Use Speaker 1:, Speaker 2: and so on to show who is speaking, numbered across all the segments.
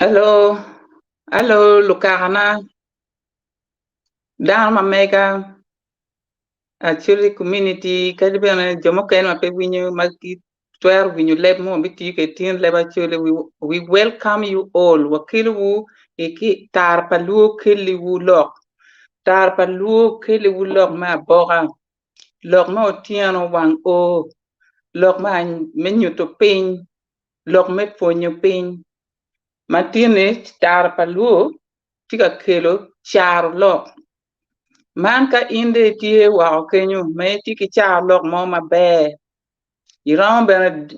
Speaker 1: Hello, hello, Lucarana. Down my mega, actually community, Kadibana, Jomokan, my pewinu, Maki, 12, when you let more, bit you get in, actually, we welcome you all. Wakilu, Iki, Tarpalu, Kiliwu Lock. Tarpalu, Kiliwu Lock, my boga. Lock mo tiano wang o. Lock my menu to pain. Lock me for your pain. Matine, Tarpalu, Tika Kilo, Char Lock. Man ka inde tie wa kenyu me tiki cha lok mo ma be iram ben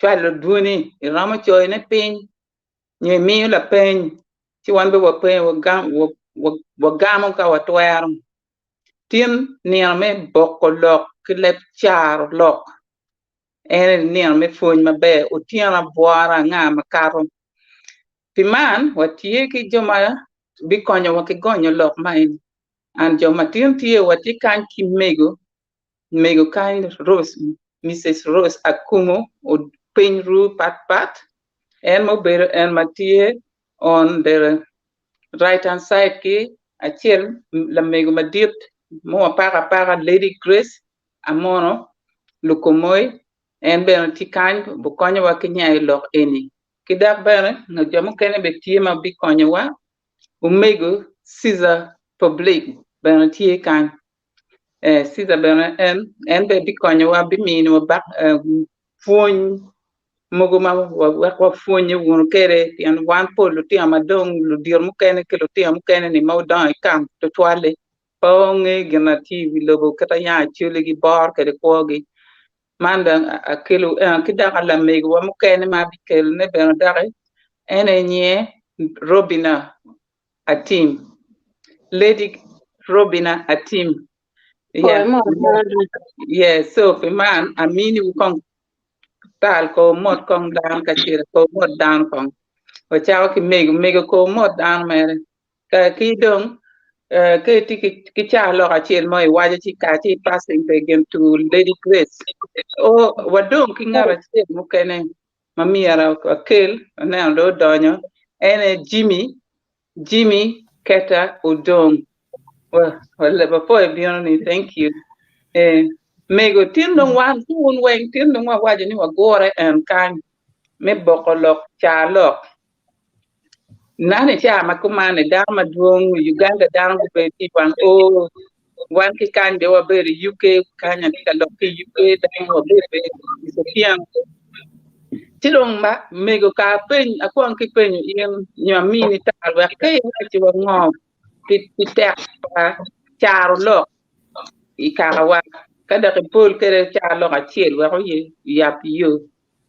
Speaker 1: chwa duni iram choy ne pin nye mi la pen ti wan be wa pen wa gam ka wa twer tin ni me bokko lok klep char lok en ni me fon ma be o tiara boara nga ma karo pi man wa tie ki joma bi konyo wa ki gonyo lok mai an joma tin tie wa ti kan ki mego kind Rose, Mrs. Rose Akumo, or Pin Ru Pat, and Mobile and Mathieu on the right hand side, ki Achel, La Mego Madit, Moa Para Lady Grace, Amono, Lukomoy, and Bernatikan, Bukonya Wakinya Lock any. Kidak Baron, no Jamu Kenny Betima Bikonyawa, Umego, Caesar Public, Bernatie kan. Sida bena en be bikonyo wa bimini wa bak fony mogo ma wa fony won kere tian wan polo ti amadong lu dir mu kene ke lu ti am kene ni mau dan kam to toile ponge gena ti wi logo kata ya chule gi bar ke ko gi manda akelu kida ala mego wa mu kene ma bikel ne ben dare ene nye Robina Atim Lady Robina Atim. Yeah, so fi man amini ukong tal ko mot kong dan kachira ko mot dan kong o chao ki mego ko mot dan mere ka ki dong ke ti ki cha lo ka chil mo waje chi ka chi passing the game to Lady Grace o wadong ki ngara chi mu kene mamiara kel na ndo donyo ene Jimmy Keta Udong. Well, before you thank you. Mego tindong wan kun weng tindong wa waje ni wa gore en kan me bokolok cha lok nane cha makumane dama duong Uganda dama be ti wan o wan ki kan de wa be UK kanya ka lok ki UK dama wa be Ethiopian tilong ma mego ka pen akon ki pen yen nyamini tal wa ke ti wa ngom pi tek cha lok ikarawa kada ke pol kere cha lo ka chiel wa ye yap yo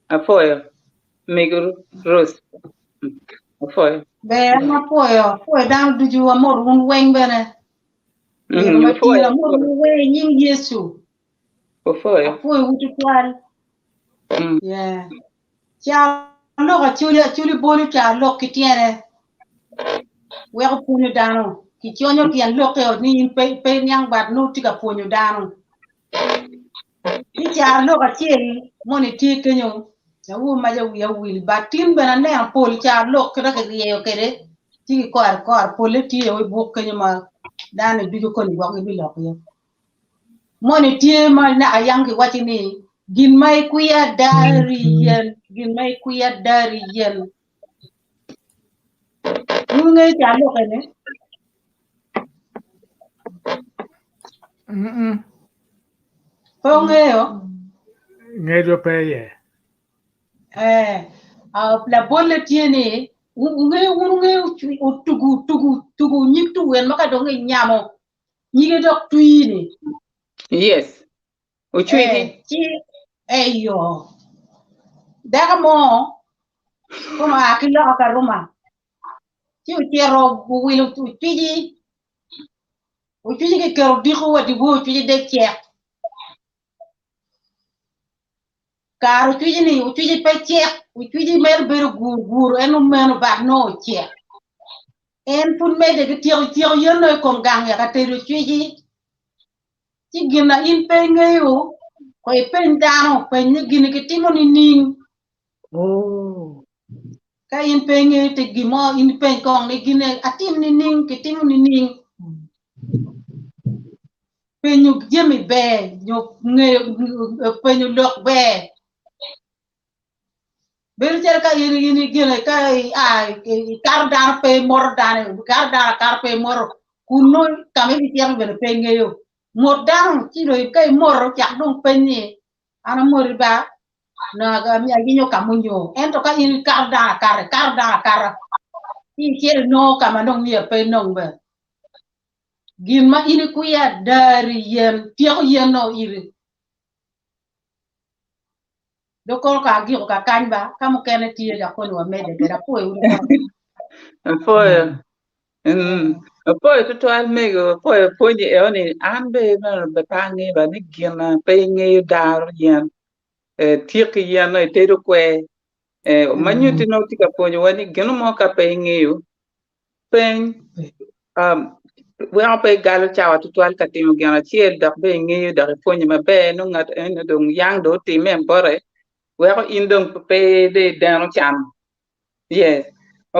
Speaker 1: afoyo mego Rose afoyo
Speaker 2: Be na poyo down du ju amor un weng bene. Ma ti amor un weng yin Yesu.
Speaker 1: Afoyo
Speaker 2: wutu twal. Yeah. Cha lo ka chuli bolu cha lo kitiene. We ko punyo dano. Ki chonyo ki an lo ke ni pe nyang bat no tika punyo dano. Ki cha lo ka chiel moni ti kenyo. Ya wu ma ya wil batin bena ne an pol cha lo kra ke ye kere. Ti kor pole ti e bu kenyo ma dano du ko ni wa ke bi lo yo. Moni ti ma na ayang ki wati ni gin mai kuya dari yen ngai cha lo kene Pongeo.
Speaker 3: Ngedo peye.
Speaker 2: La bolle tiene unge tugu nyiktu wen maka donge nyamo nyige dok tuini.
Speaker 1: Yes. Uchwiti.
Speaker 2: Eyo. Daga mo kuma akilo akaruma. Ti uchero buwilu tuji. Uchuji ke kero diko wati bu uchuji de chek. Karo uchuji pe chek. Uchuji mer beru gur enu menu bak no chek. En pun me de tiyo yono kom gang ya kateru uchuji. Ti gina in pe ngayo. Ko e pe ndano pe ni gina ke timo ni ning.
Speaker 1: Oh.
Speaker 2: ka in penye te gimo in pen kong ni gine atim ni ning kitim ni ning penyu jemi be nyo nge penyu lok be ber cer ka in gine ka kar dar pe mor dar kar pe mor kuno kami di tiang be penye yo mor dar ci do kay mor chak dong penye ana mor ba na ga mi aginyo kamunyo ento ka in kar dar in cer no kama dong mi pe nong be gin ma ini kuya dari yen tiyo yen no iri dokol ka gi ka kanba kamu kene tiyo ja ko no mede gara ko e
Speaker 1: Poi tutto al mego, poi di oni ambe be pangi ba ni gina pe ngi dar yen tiki yen no te do kwe manyu ti no tika ponyo wani gino mo ka pe ngi pen we pe gal chawa tutto al katimo gina chiel da be ngi da ponyo ma be no ngat en dong yang do ti mem bore we ko indong pe de dan cham yes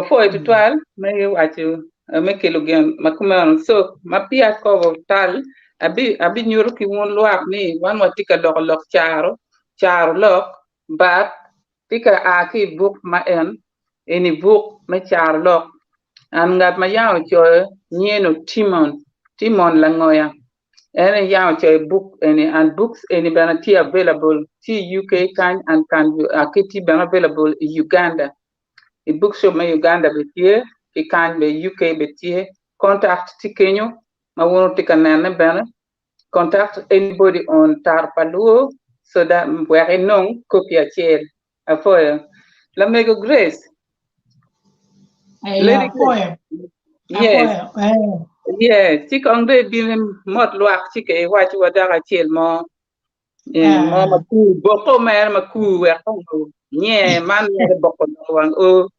Speaker 1: poi tutto al me wachu mekelo gen makuman so mapia ko tal abi nyuru ki won luak ni wan watika lok charo lok bat tika aki book ma en eni book me char lok an ngat ma yaw cho nyeno timon la ngoya ene yaw cho book eni and books eni bana ti available ti UK and can akiti bana available in Uganda a bookshop in Uganda betie it can be UK betie contact tikenyo ma wono tikanane bana contact anybody on Tarpaluo so that we know copy a chair afoya la mego Grace
Speaker 2: lady Grace
Speaker 1: yes yeah tik onde bin mot luak tike wachi wadara chel mo mo ma ku boko mer ma ku we ko nye man ne boko wang o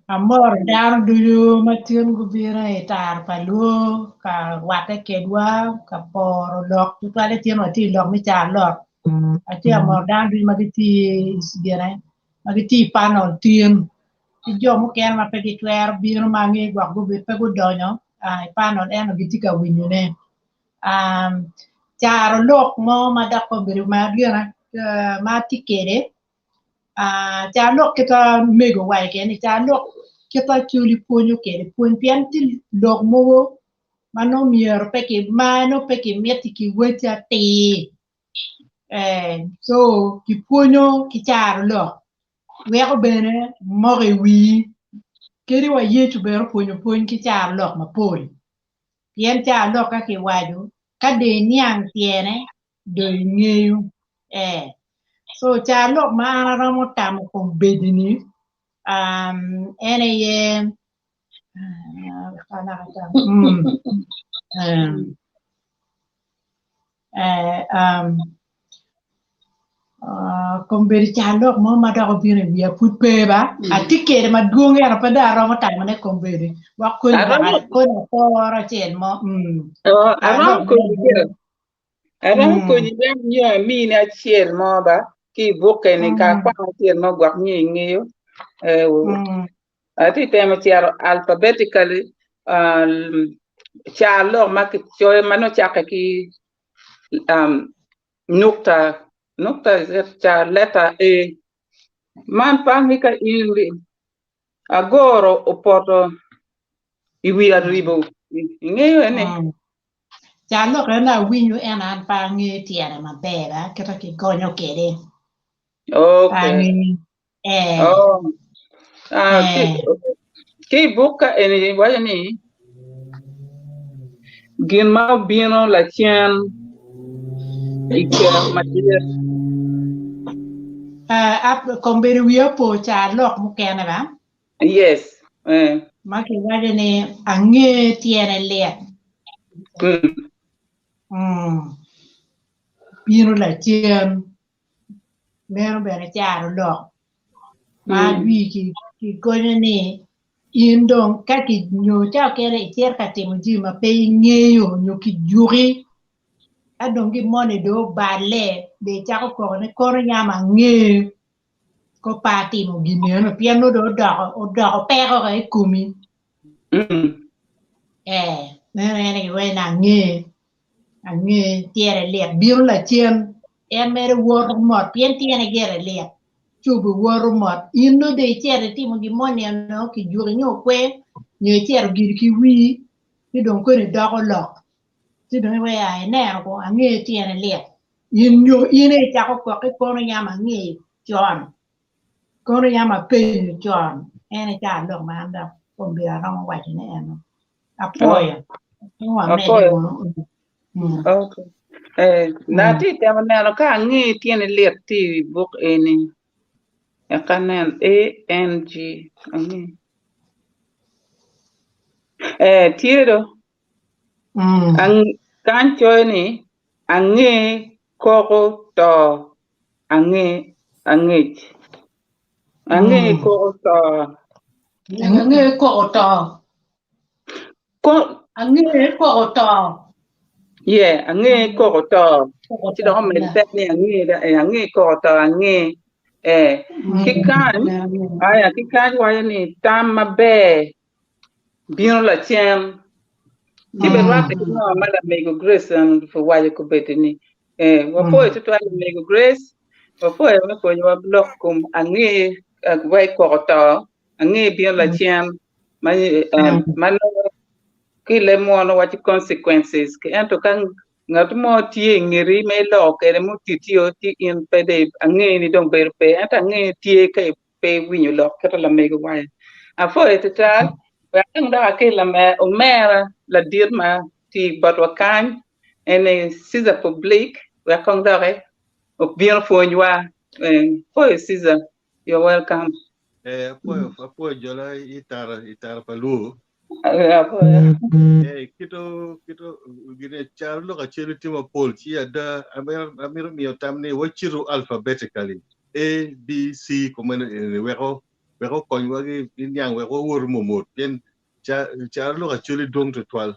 Speaker 4: amor dar dulu matun gubira etar palu ka wate kedwa ka por lok tu ale tieno ti lok mi cha lok ati amor dar dulu magiti isbiere magiti panol tien ti jo mo ken ma pedi twer biro mangi gwa gubi pe gudonyo ai panol eno giti ka winyune charo lok mo madako biru magiana ma tikere cha lok kita mego wai ke ni cha lok kita chuli punyo ke pun pian ti lok mo mano mier peke mano peke mieti ki wecha ti so ki punyo ki char lok we ko bene mo wi keri wa yetu bero punyo ki char lok ma pol pian cha lok ka ke waju ka de niang tiene do ngeyu so cha lok ma ana ramo tamo ko bedini ene ye komberi cha lok mo ma da ko bire via put peba atike ma duonge ara pada ramo tamo ne komberi wa ko na pora chen mo
Speaker 1: aram ko ni ben ya mi na chiel mo ba ki boke ni ka kwa chiel mo gwa ni ngiyo ati tema chiaro alphabetically chialo ma ki choy mano chaka ki nukta cha letter A man pa mi ka ili agoro opoto iwi arribo ngiyo ene
Speaker 4: cha lok na winyu en an pa ngi tiere mabera kata ki gonyo kede
Speaker 1: okay ki buka ene wajani gin ma bino la chien ikera matia
Speaker 4: ap komberi wiyo po cha lok mukene ba
Speaker 1: yes
Speaker 4: maki wajani ange tiere liet bino la chien mero bene charo lok ma wi ki gonyo ni indong kaki nyo cha kere tier ka timo ji ma pe ngeyo nyo ki juri adongi mone do bale de cha ko ne kor nyama nge ko pati mo gineno piano do do pero e kumi ne we na nge tiere le biur la chien mere wor mot pien tiene gere le chubu wor mot ino de tiere timo gimoni no ki juri nyo kwe nyo tiere giri ki wi ti don ko ne dago lo ti don we ai ne ko nge tiene le ine ta ko no yama nge John kono yama pe John ene ta lo manda kombira no wa ne eno apoya
Speaker 1: okay nati temanelo ka ngi tiene liet ti book eni akanen ANG angi tiero ang kancho ni angi koko to angi koko to
Speaker 2: Ange ko to.
Speaker 1: ko
Speaker 2: Ange ko to.
Speaker 1: yeah angi koko to ti do me ni angi koko to angi kikan aya kikan wa ni tamma be bien la tiem ti be wa te no mala mego grace for wa ko betini wa po to to mego grace wa po ko wa block kum angi wa ko to angi bien la tiem man ki le mo no what consequences ke ento kan ngat mo tie ngiri me lo ke mo titio ti in pede angi ni dong ber pe anta angi tie ke pe winyo lo ke la mego wa afo etata wa nda ke la me o mera la dirma ti batwa kan ene sisa public wa kong dare o bien fo nywa fo sisa you're welcome
Speaker 5: apoyo jola itara palu kito gine charlo ka chelu timo pol chi ada amir mi tamni wachiru alphabetically A B C como weko konwagi inyang weko wor momot yen charlo ka chelu dong to 12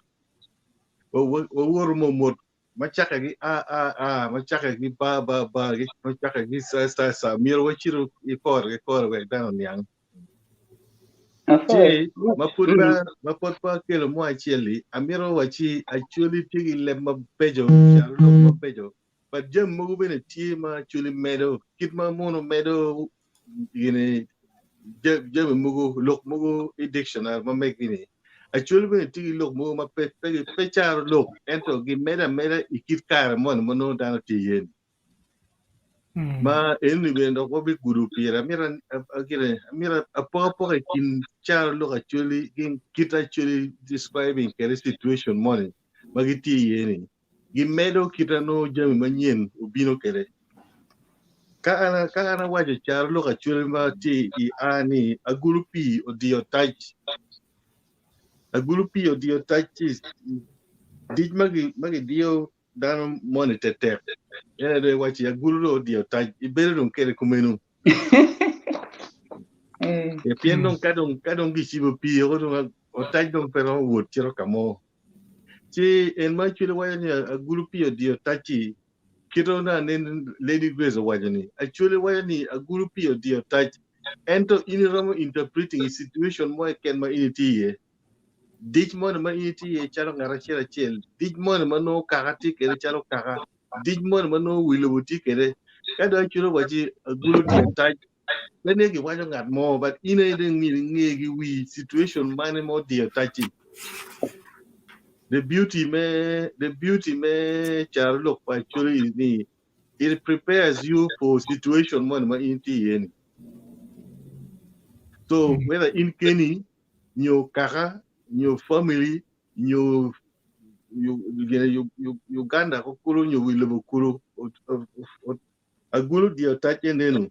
Speaker 5: wor momot machaka gi a machaka gi ba gi machaka gi sa mir wachiru ikor we dan nyang mapot pa kelo mo acheli amiro wachi actually tigi lemma bejo charlo ma bejo but jam mo bene ti ma actually medo kitma mono medo yene jam mo lok mo dictionary ma megini actually bene tigi lok mo ma pe char lok ento gi meda ikit kar mon mono dano ti yen ma eni bendo ko bi guru pira mira apo kin char lo actually in kit actually describing the situation morning magiti yeni gimedo kitano jami manyen ubino kere ka ana waje char lo actually ma ti I ani agulupi odio touch dij magi dio dan monitor tep yana de wachi agululo dio touch ibere dum kere kumenu e piendon kadon gisibo pi o touch don pero wood chiro kamo chi en ma chile wayani agulupi dio touch kito na nen lady grace wajani actually wayani agulupi dio touch ento iniramo interpreting a situation mo ken ma initi dij mo ma initi charo ngara chira chel dij mo ma no karati kere charo kara dij mo ma no wilobuti kere kada chiro waji agulu dio touch lene gi wajo ngat mo but ine de ngi we situation mane mo dio touch the beauty me charlo actually is ni it prepares you for situation mo ma initi yen so whether in Kenya your kara your family your Uganda ko kuru nyo wilobo kuru agulu dio touch nenu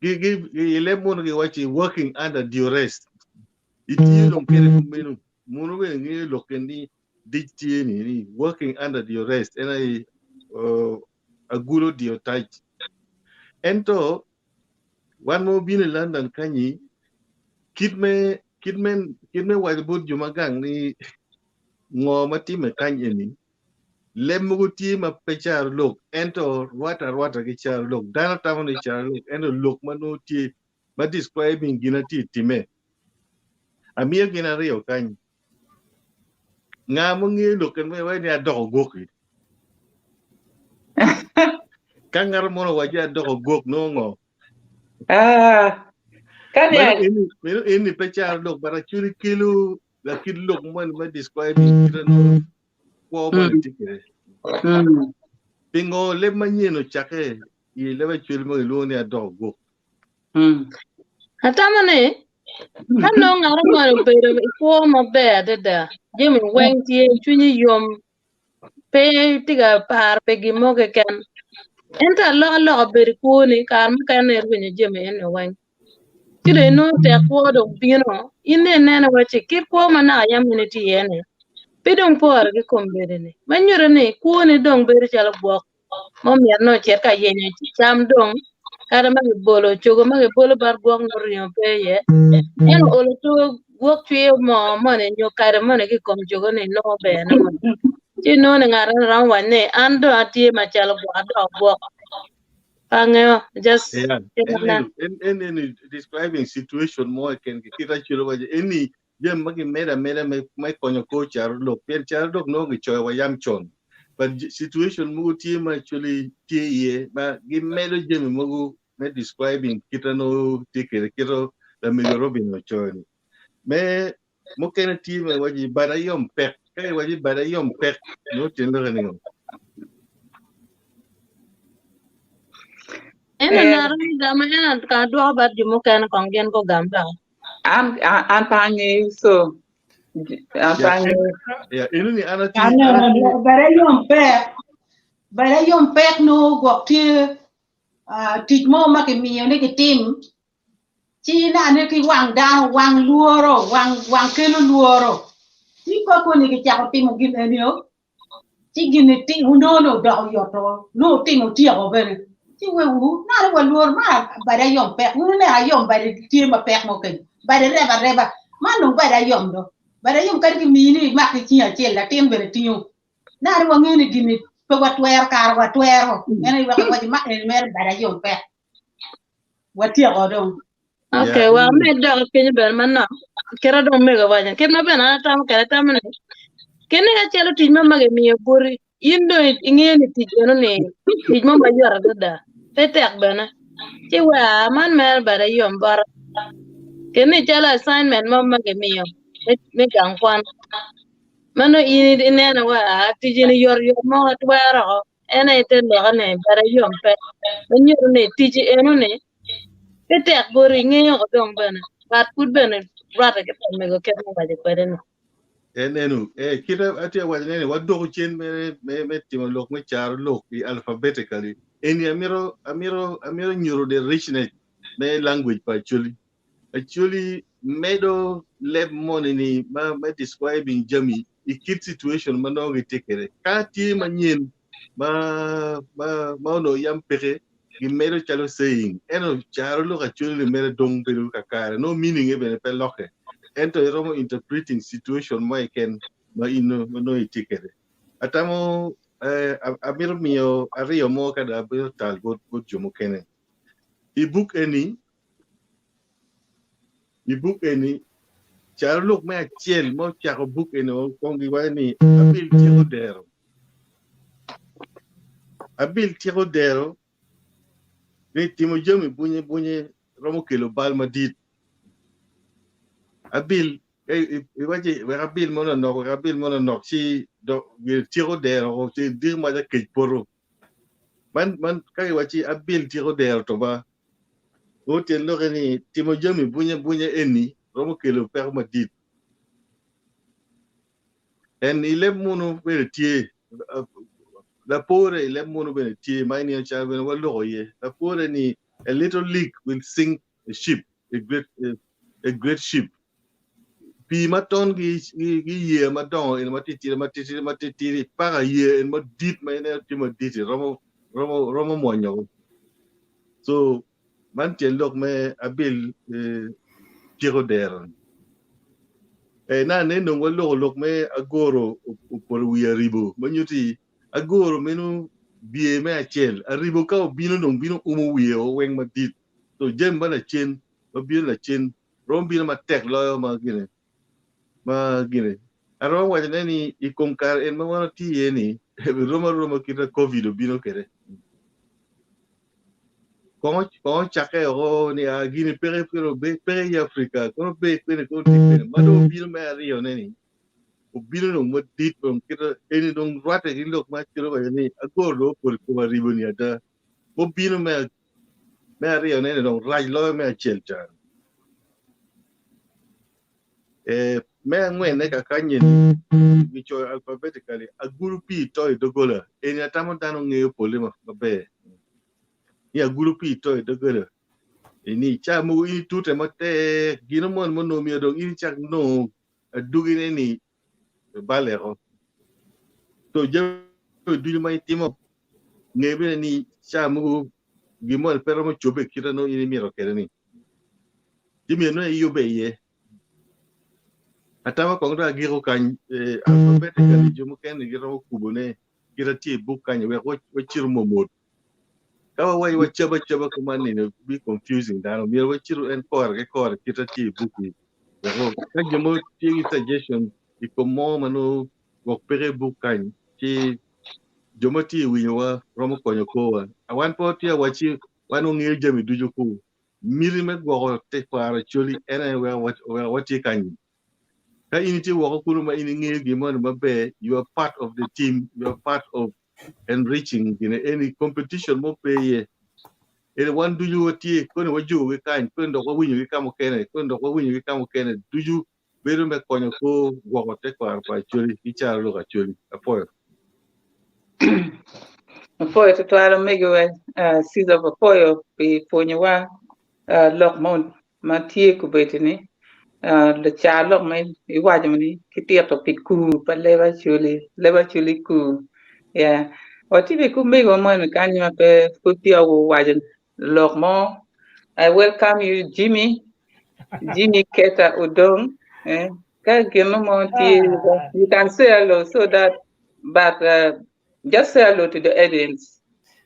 Speaker 5: gi lemon gi wachi working under duress iti don kere kumenu munu we ngi lokendi dictie ni working under duress and I agulu dio touch ento one more bin in London kanyi kidme white boot jumagang ni ngo mati me kanyi ni Lemugu ma pechar look ento rwata ki char look dana tamo ni char look ento look manu ti ma describing gina ti time amia gina rio kan nga mo ngi look kan we ni adoko goki kangar mo waja adoko gok no ngo
Speaker 1: kan ya
Speaker 5: menu ini pechar look bara churi kilo la kid look man ma describing gina no ko mo ni tikere pingo le manyeno chake i le churi mo lo ni adoko gok
Speaker 6: Hatamane, hello, Naramar, pero form of bed, Jimmy went here, Chuni Yum, pay tiga par peggy mogacan. Enter law very cool, calm can when you Jimmy anyway. You don't know that word of Bino, in the nana what you keep woman, I am in it any. Pidong poor, you come very. When you're in a cool, don't very shall walk. Mommy, no check a yen, Sam dong. Kada magi bolo chogo magi bolo bar guang no rio pe ye en olo to guok chwe mo mane nyo kada mane ki kom chogo ne no be na mo ti no ne ngara ran wane ando atie ma chalo guak do guok angeo just
Speaker 5: and describing situation more can kita chulo waje any jam magi mera mai konyo ko char lo pen char dok no gi choy wa yam chon but situation mu ti ma actually ti ye ba gi melo jam mu me describing kita no tikere kiro la me robin no choy me mo ken ti ma waje bara yom pek kai waje bara yom pek no tin lo ni
Speaker 6: ena naran dama ena ka do bat jumo kan kongen ko gamba
Speaker 1: an panye so an panye
Speaker 5: ya ini ni ana ti
Speaker 2: bara yom pek no gok ti tij mo ma ke miyo ne ke tim chi na ne ki wang down wang luoro wang ke luoro ti ko ni ke cha ko tim gin ne yo ti gin ne ti no do yo to no ti no ti ko bene ti we wu na le luor ma bara yom pek no ne ayom bara ti ma pek mo ke bara reba ma no bara yom do bara yom kan ki mi ni ma ki chi a che la tim bene ti yo na le wa ngene gin ne pe wa twer kar wa twer ene wa ko ma ne mer bara yom pek wa ti ko do
Speaker 6: okay well me do ke ben manna kera do me ga wajan ke na ben ana tam kera tam ne kene ga chelo tij ma mage miyo buri indo ingeni tij no ne tij ma mayar da petek bana ti wa man mer bara yom bar kene chala assignment ma mage miyo me gang kwan mano ini inena wa tij ni yor mo twero ene te lo ne bara yom pe nyor ne tij eno ne petek buri ngeyo ko dong bana bat put bana rata ke me go ke mo baje kweden
Speaker 5: enenu kita atia wajene wado chen me timo lok me char lok i alphabetically eni amiro nyuro the richness me language pa actually medo leb money ni ma describing jami i kid situation mano ngi tekere ka ti manyen ma no yam pere gi medo chalo saying eno charo lok actually medo dong pelu kakare no meaning even pe loke ento eromo interpreting situation mo ken ma ino no itikere atamo amiro mio ario mo kada abiro tal god jomo kene i book any char look me achiel mo chako book any kongi wani abil tiro dero ni timo jomi bunye romo kelo bal madit abil waje abil mono no si do tiro dero o ti dir ma da ke poro man kai wachi abil tiro dero to ba o te lo ni timo jomi bunye eni romo kelo per madit en ile mono be tie la pore ile mono be tie mai ni cha be wa lo ye la pore ni a little leak will sink a ship a great ship pi maton gi ye madon en matiti para ye en madit mai ne ti madit romo monyo so man te lok me abil tiro der na ne no lok me agoro por wi ribo manyuti agoro menu bie me achel arribo ka obino dong bino umo wie o weng madit to jem bana chen obino la chen rom bino ma tek lo ma gine aro wa ni I komkar en ma wana ti yeni roma kita covid obino kere ko chake o ni a gine pere ya Afrika ko be pere ko ti mado bino me ario neni obino dong madit dong kita eni dong rate ilok ma tiro wa ni agoro por ko arribo ni ada obino me ario neni dong raj lo me achel chan me ngwen ne ka kanyen bicho alphabetically a gurupi to dogola eni atamo dano ngeyo polema mabe ya gurupi to dogola ini cha mu ini tute mate gino mon no mi do ini chak no dugine ni balero to je du mai timo ngebe ni cha mu gimol pero mo chobe kira no ini miro kere ni dimi no yobe ye atama kong ra giro kan alphabetically jumu ken giro kubune kira ti book kan we chiru momod kawa wai wa chaba kumani no be confusing dano mi wa chiru en kor kira ti book ni ro ka jumu ti suggestion ikomo mano wok pere book kan ti jumu ti wiwa romo konyo ko awan po ti wa chi wanu ngir jami duju ku miri me go te para choli ena wa ti kan ka initi wako kuruma ini ngegi mon mabe you are part of the team you are part of enriching in any competition mo peye ele wan do you tie kono waju we kan kondo ko winyu kamo kene do you beru me konyo ko wako te kwa pa chori icharo lo ka chori apoyo
Speaker 1: to twala mego siza apoyo pe ponyewa lokmon matie kubetini le chalo mai iwajamani kitia topic ku pa leva chuli ku ya oti be ku mego mo kanyi ma pe kutia wo wajan lokmo I welcome you Jimmy Keta Odong ka geno mo ti you can say hello so that but just say hello to the audience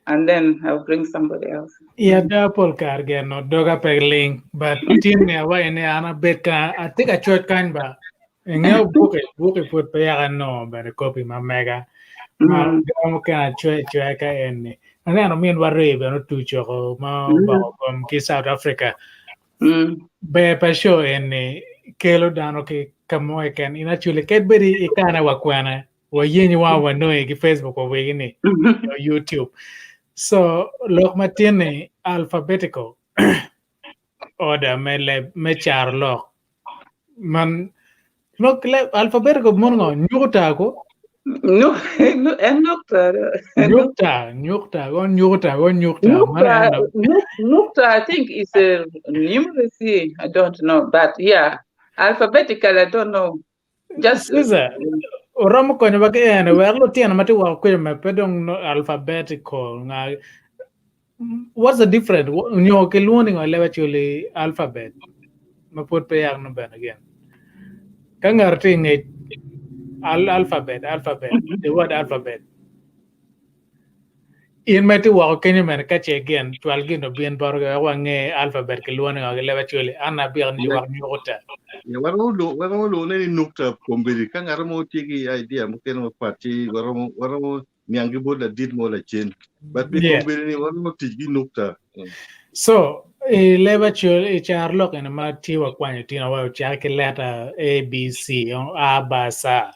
Speaker 1: and then I'll bring somebody else.
Speaker 3: Yeah, double carge no doga peg link, but team me away ne ana beta. I think a short kind ba. Ngeo book it put pe ya no, but a copy ma mega. Ma mo kana chwe ka en. Ana no mien warre be no tu choko ma ba kom ki South Africa. Be pa show en kelo dano ke kamo e kan ina chule Cadbury ikana wakwana. Wa yenyi wa no e ki Facebook o we ni YouTube. So lok matine alphabetical order me char lok man lok alphabetical mongo nyuta ko
Speaker 1: no I think it's a numeracy I don't know but yeah alphabetical I don't know just
Speaker 3: Oromo konyo ba kaya na werlo tiana mati wa kwe me pedong alphabetical nga what's the difference nyo ke learning or actually alphabet maput pe yang no ben again kangarti ne alphabet the word alphabet in mati wa kenya men ka che again twal gino bien borga wa nge alphabet ke learning or actually ana bi ni wa nyota
Speaker 5: ya waro lo ne nukta kombiri kan aramo tigi idea mungkin mo parti waro niangi boda dit mo la chen but bi kombiri ni waro tigi nukta
Speaker 3: so leva chul charlock en ma ti wa kwanyo tina wa cha ke letter a b c a ba sa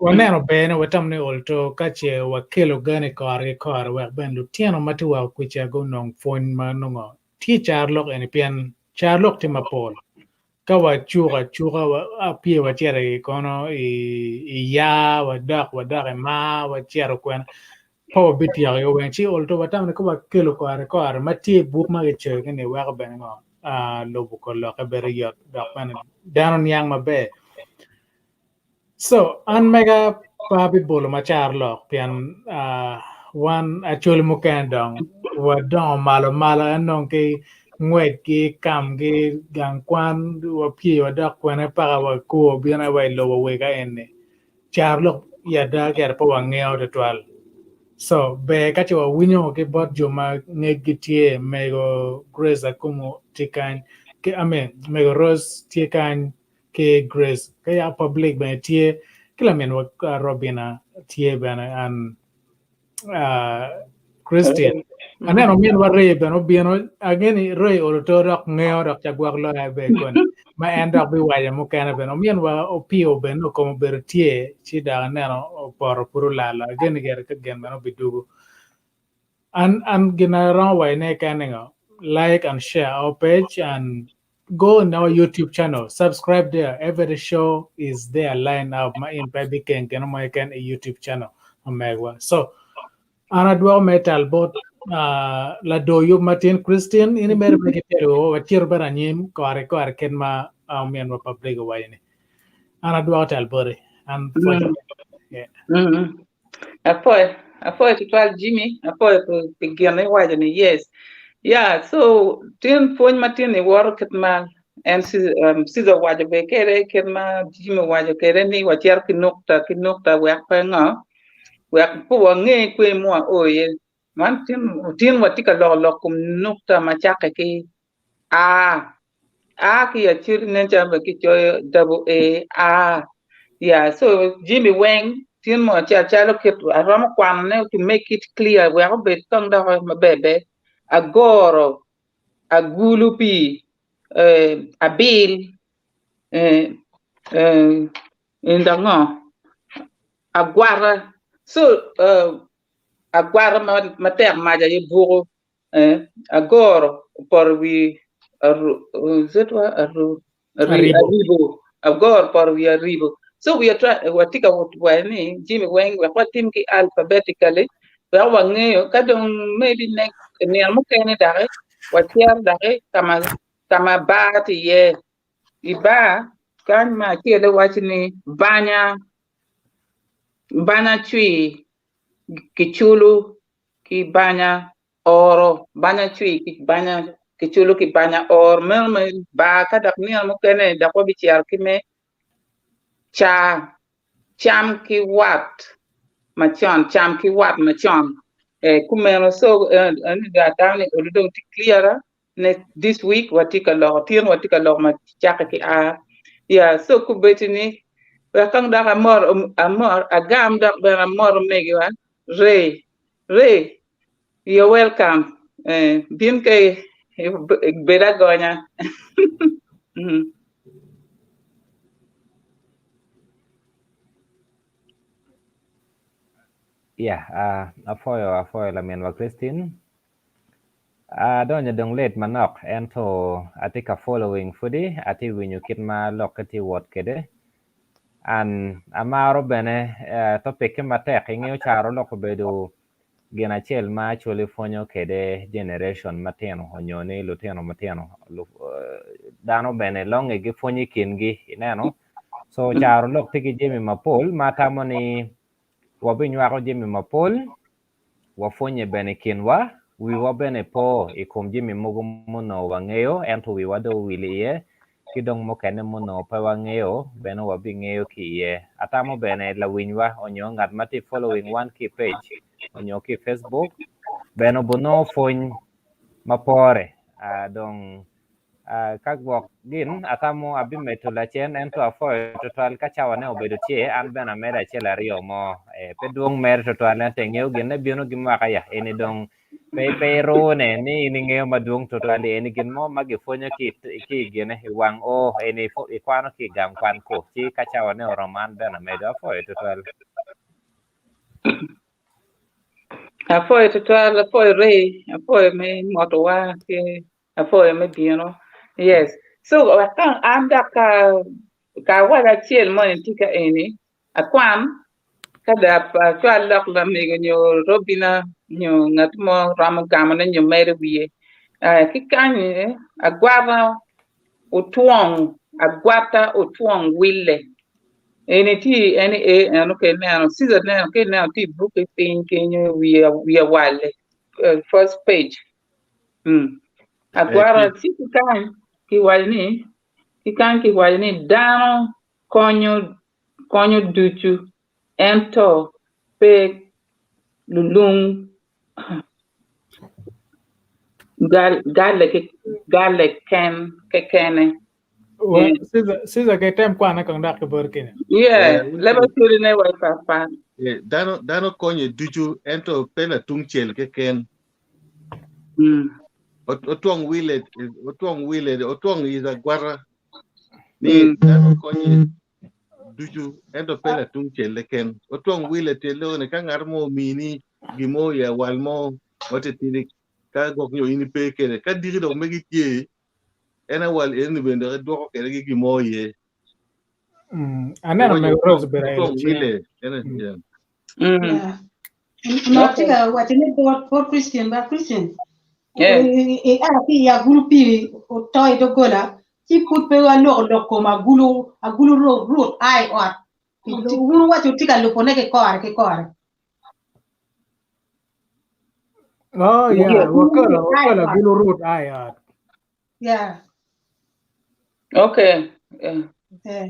Speaker 3: waneno bene watamne olto kache wa kelo gane kor wa ben lutiano mati wa kucha go nong phone ma nongo ti charlock en pian charlock ti mapol kawa chura wa apie wa chere kono ya wa dak ma wa chere kwen po bit ya yo wen chi olto watam ne ko wa kelo ko mati buk ma che ne wa ben ngo lobu ko lo ka bere yo dak man danon yang mabe so an mega papi bolo ma charlo pian one actually mukandong wa don malo anon ke ngwet ki kam ki gang kwan wa pie wa dak kwan para wa ko biana wa lo we ka enne charlo ya da ger po wangeo de twal so be ka ti winyo ke bot joma negitie mego Grace akumo tikan ke amen mego Rose tikan ke Grace ke ya public be tie kila men wa Robina tie bana an Christian aneno mien wa rei beno bieno ageni rei o to rak ngeo rak chagwak lo be kon ma end up bi waya mo kana beno mien wa opio beno como bertie chi da neno por purula la ageni ger ka gen beno bidugo and gina ran wa ne kana like and share our page and go on our YouTube channel subscribe there every show is there line up my in baby can my can a YouTube channel omegwa so ana dua metal bot la doyo Martin Christian ini mer bagi pero watir baranyim kore ken ma men wa public wa ini ana dua tal bore and for
Speaker 1: apoy tutual Jimmy apoy pigene waje ni yes yeah so tin fon Martin ni wor kitma en sizo waje be kere kitma Jimmy waje kere ni watir ki nokta wa pa nga wa po nge kwe mo oye man tin watika lo kum nokta machaka ki ki ya chiri nencha ba ki cho double a yeah so Jimmy Wang tin mo cha lo kit aram kwan ne to make it clear we are be tong da ma bebe agoro agulupi abil indanga agwara so agwara mater maja ye buro agoro por vi zetwa arribo agoro por vi arribo so we are trying watika wani Jimmy Wang we kwatim ki alphabetically we are wange kadon maybe next ne mo kene dare watiar dare kama ba ti ye iba kan ma kele wachini banya chui kichulu ki banya oro banya chui ki banya kichulu ki banya or mel ba ka dak ni mo kene da ko bi ciar ki me cham ki wat cham ki wat machon kumeno so and da down it do clear this week watika lo ma chaka ki yeah so kubetini wakang da amor agam da amor megiwa Ray you're welcome bin kay beda gonya
Speaker 7: afoyo la men wa Christine donya dong let manok ento atika following fudi ati winyu kitma lokati wot kede an amaro bene topic matek ingeo charo loko bedo gena chel ma chole fonyo kede generation mateno onyone luteno mateno dano bene longe gi fonyi kingi ineno so charo lok tiki Jimmy Mapol matamoni wabinywa Jimmy Mapol wafonye bene kinwa wiwa bene po ikum Jimmy mugo muno wangeo ento wiwa do wiliye kidong mo kene muno pa wangeo beno wabingeo kiye atamo bene la winywa onyo ngat mati following one key page onyo ki Facebook beno bono fony mapore dong kagwok gin atamo abimeto la chen ento afoy total kachawane obedo tie an bena mera chela rio mo pedung mer total tengeo gin ne bino gimaka ya eni dong pero ne ni ngeo madung total eni gin mo magifonya ki gene wang eni fo ikwano ki gam kwan ko chi kachawane roman bena medo afoy total
Speaker 1: afoy Ray afoy me motowa ke afoy me bino yes so wakang anda ka wala chiel mo tika eni akwan kada pa chwalak la me nyo Robina nyo ngatmo ram gamana nyo mere wiye kikanye agwara utwong wille eni eno ke na season na ke na ti book pin kenyo we wale first page agwara sikan ki walni dano konyo duchu ento pe lulung garlic ken kekene.
Speaker 3: Sisa ke tem kwa na kang dak burkin.
Speaker 1: Yeah, leba churi ne wai papa.
Speaker 5: Dano konye duju ento pela tungchel ke ken. Otwang wile, otwang iza gwara. Ni dano konye duju ento pela tungchel ke ken. Otwang wile te lo ne kangar mo mini gimo ya walmo wate tini ka gok nyo ini pe kene. Ka diri do megi tie ena wal eni bende doko kene gi gimo ye.
Speaker 3: Anena me rose bere.
Speaker 5: Otwang wile ena yeah.
Speaker 2: Yeah. Martika watine for Christian ba Christian.
Speaker 1: Yeah.
Speaker 2: Aki ya gulupi o toy do gola. Ti put pe wa lo ko ma gulu root ai or. Gulu wa tika lo pone ke kor.
Speaker 3: Oh yeah, wakala gulu root ai.
Speaker 2: Yeah.
Speaker 1: Okay. Yeah.
Speaker 2: Yeah.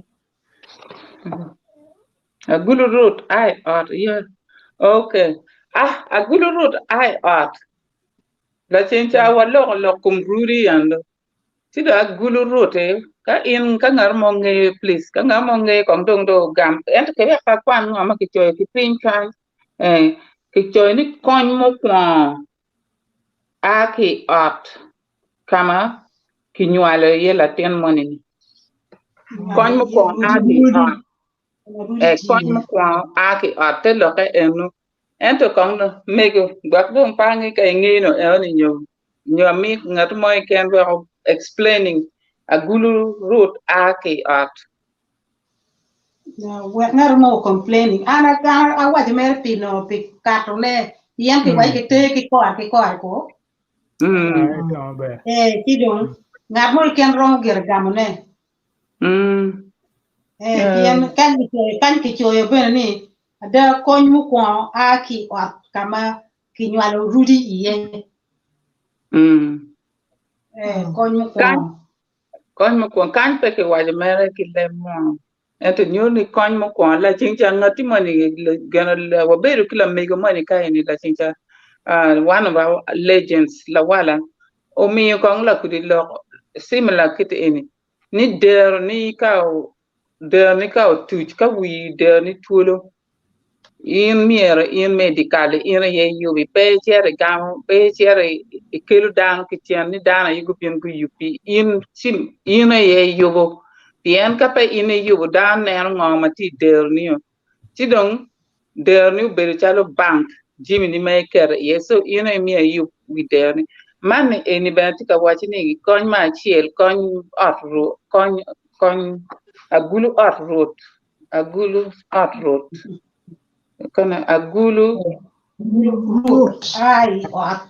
Speaker 1: A gulu root I art, yeah. Okay. A gulu root I art. La chincha walo lo kumruri and sida gulu root ka in ka ngar monge please ka ngar monge kong dong do gam ent ke ka kwan ngama ki choy ki pin kan ki choy ni kon mo kwa a ki art kama ki nywale ye la ten money kon mo kwa a ki art kon mo kwa a ki art te lo ka enu ento kong no mego gbak dong pa ngi ka ngi no e ni nyo mi ngat moy ken we explaining a gulu root a ki art.
Speaker 2: No, we're not more complaining. I was a mere pino, pick catole, young people like take it ko. Kidon, not more can wrong get gamone. Can get your burning. The coin mukwan aki or kama kinualo rudy yen.
Speaker 1: Coin mukwan can't take a while American lemon. And to new coin mukwan, la chincha ngati money gonna wa beru kila mega money kaini la chincha one of our legends la wala o mi kong la kudi lo similar kit ini ni der ni ka tuch ka wi der ni tulo in mier in medical in ye yubi pe chere gam pe chere kelu dan ki chen ni dana yugo pin ku yupi in sim in ye yugo pien ka pe in yugo dan ne ngoma ti der ni ti dong der ni be chalo bank jimi ni maker yeso in mi you with der ni man eni banti ka wachi ni kon ma chiel kon otro kon agulu otro kana agulu
Speaker 2: root ai or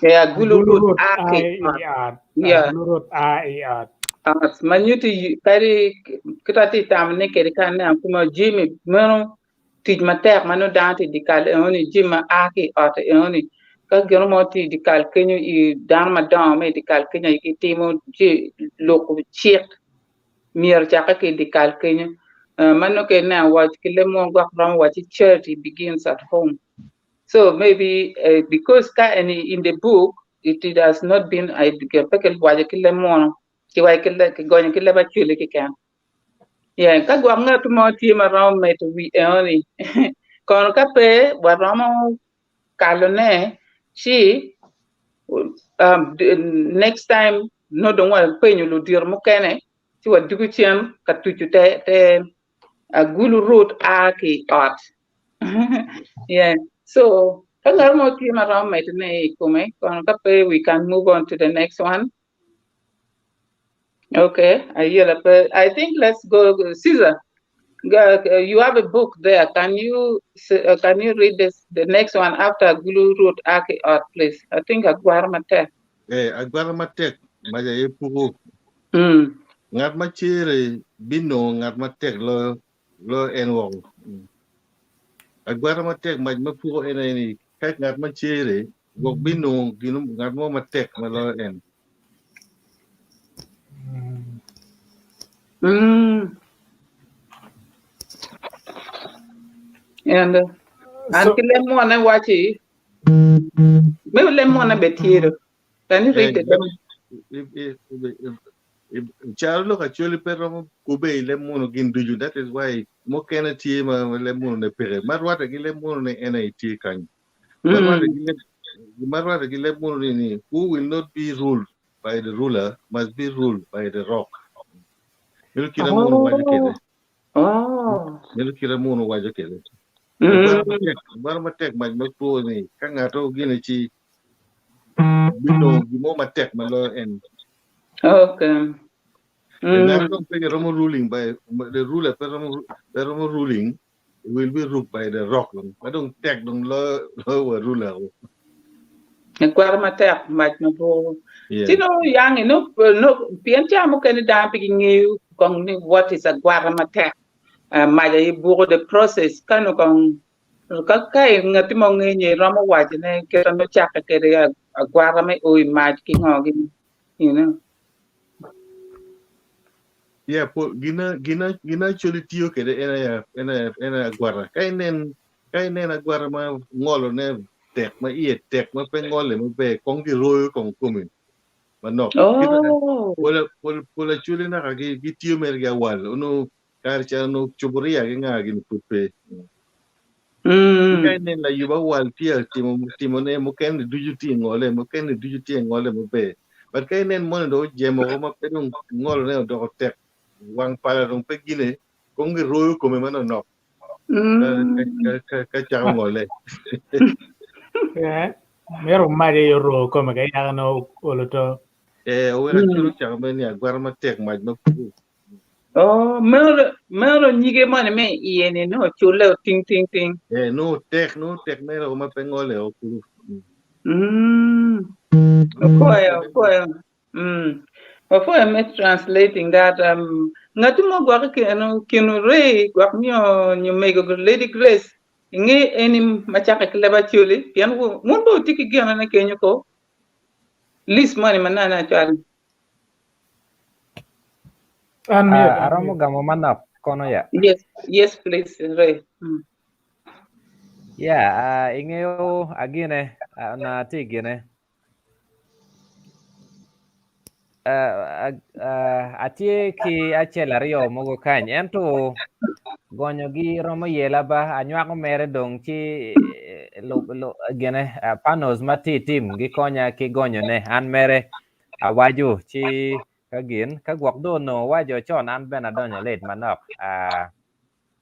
Speaker 1: agulu root yeah
Speaker 3: root
Speaker 1: as manyuti kari kitati tamne keri kana kuma jimi mano tij matek mano dante dikal oni jima aki ot oni ka gero mo ti dikal kenyu I dan madam me dikal kenya ki timo ji loko chiek mier chaka ki dikal kenyu mano ke na watch kile mo gwa from what charity begins at home. So maybe because ka in the book it has not been I get pekel waje kile mo ki wa kile ki gonya kile ba chule ki kan yeah ka gwa ngat mo ti ma ram me to we only kon ka pe waramo kalone she next time no don't want pe nyulu dir mo kene ti wa digu chiem ka tuju te a gulu root a ki art yeah so kangar mo ti ma ram me ne kume kon ka pe we can move on to the next one. Okay, I think let's go Caesar. You have a book there. Can you read the next one after Gulu Road Aki Art, please? I think Agwarmatek.
Speaker 5: Agwarmatek, maja ye pugo. Ngat machere bino ngat matek lo enwong. Agwarmatek maj mapugo ini kait ngat machere gok bino gino ngat mo matek malo en.
Speaker 1: And
Speaker 3: So,
Speaker 1: ki lemon na wachi. Me lemon na betiero. Can you read the lemon?
Speaker 5: Charlo actually pero kube lemon ginduju. That is why mo kena tie ma lemon ne pere. Marwata gi lemon ne NIT kan. Marwata gi lemon ni who will not be ruled by the ruler must be ruled by the rock. Melu kira mono wajo kede.
Speaker 1: Oh.
Speaker 5: Melu kira mono wajo kede. Bar matek maj makpo ni kangato gine chi bino gimo matek malo en.
Speaker 1: Okay.
Speaker 5: The Roman ruling by the ruler, the Roman ruling will be ruled by the rock. I don't take them lower ruler.
Speaker 1: Matek maj na bo.
Speaker 5: Yeah.
Speaker 1: Tino yang no piencha mo kan da picking you kong ni what is a matek. Maja i bugo the process kanu kong kai ngati mo ngi ramo waje ne kera no chaka kere a me oi maj ki ngogi, you know.
Speaker 5: Yeah, gina actually tiyo kede ena guarra. Kainen aguarra ma ngolo ne tek ma iye tek ma pe ngole ma be kongi royo kong kumin. Ma no.
Speaker 1: Oh.
Speaker 5: Pola chuli na kagi tiyo merga wal. Uno karcha no chuburia nga gini pupe. Kainen la yuba wal tiya timone mo ken dujuti ngole mo ken dujuti ngole mo be. But kainen mo do jemo ma pe ngolo ne do tek. Wang pala rong pe gine kongi royo kome mano no ka chao ngole
Speaker 3: mero mari yo ro ko maga ya no oloto
Speaker 5: owera churu chao me ni agwar ma tek maj no
Speaker 1: oh mero nyige mane me iene no chule ting
Speaker 5: no tek mero ma pe ngole o kuru
Speaker 1: okoya before I'm translating that, ngati mo gwa kinu re gwa nyo mego Lady Grace ngi eni machaka kleba chuli pian wo mundo tiki gana na kenyo ko list money manana chali
Speaker 7: Aramo gamo manap kono ya.
Speaker 1: Yes please re
Speaker 7: Yeah, ingeo agine na tigine. Atie ki achel ariyo mogo kany ento gonyo gi romo yela ba anywako mere dong chi gene panos matitim gi konya ki gonyo ne an mere awaju chi kagin kagwak do no wajo chon an ben adonyo late manok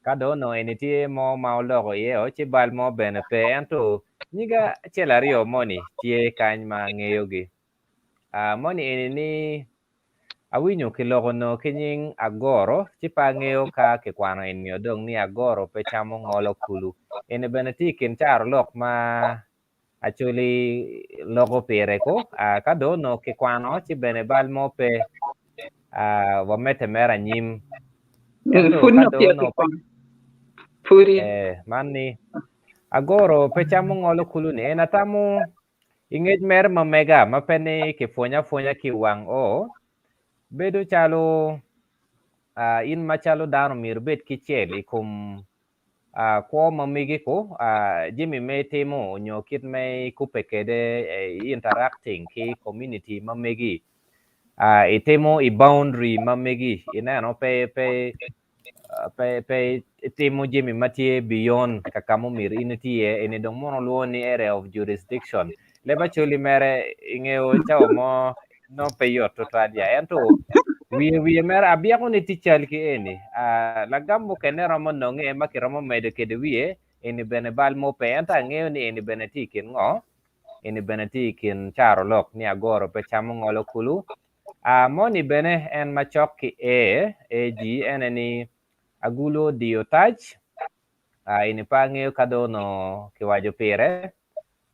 Speaker 7: kado no enitie mo ma ologo ye o chi bal mo bene pe ento nyiga achel ariyo moni tie kany ma ng'eyo gi moni eni ni awinyo kilogo no kinying agoro chipa ng'eyo ka kikwano eni odong ni agoro pe chamo ng'olo kulu eni bene ti kin charo lok ma achuli logo pire ko kado no kikwano chi bene bal mo pe wamete mera nyim ento kado no
Speaker 1: puri
Speaker 7: mani agoro pe chamo ng'olo kulu ni en atamu ingej mer mamega mapeni kifunya kiwang o bedo chalo in machalo dano mir bet kichel ikum ko mamigi ko jimi me temo nyo kit me kupe kede interacting ki community mamigi itemo i boundary mamigi inano pe temo jimi matie beyond kakamo mir initie ini dong mono luoni area of jurisdiction leba chuli mere ingeo chao mo no peyo to tradia ento wiye mera abia ko ni tichal ki eni lagambo kene romo no nge ma ki romo medo kede wiye eni bene bal mo pe enta ngeo ni eni bene tikin ngo eni bene tikin charo lok ni agoro pe chamo ngolo kulu moni bene en machok ki ji eneni agulo diotaj eni pa ngeo kado no ki wajo pire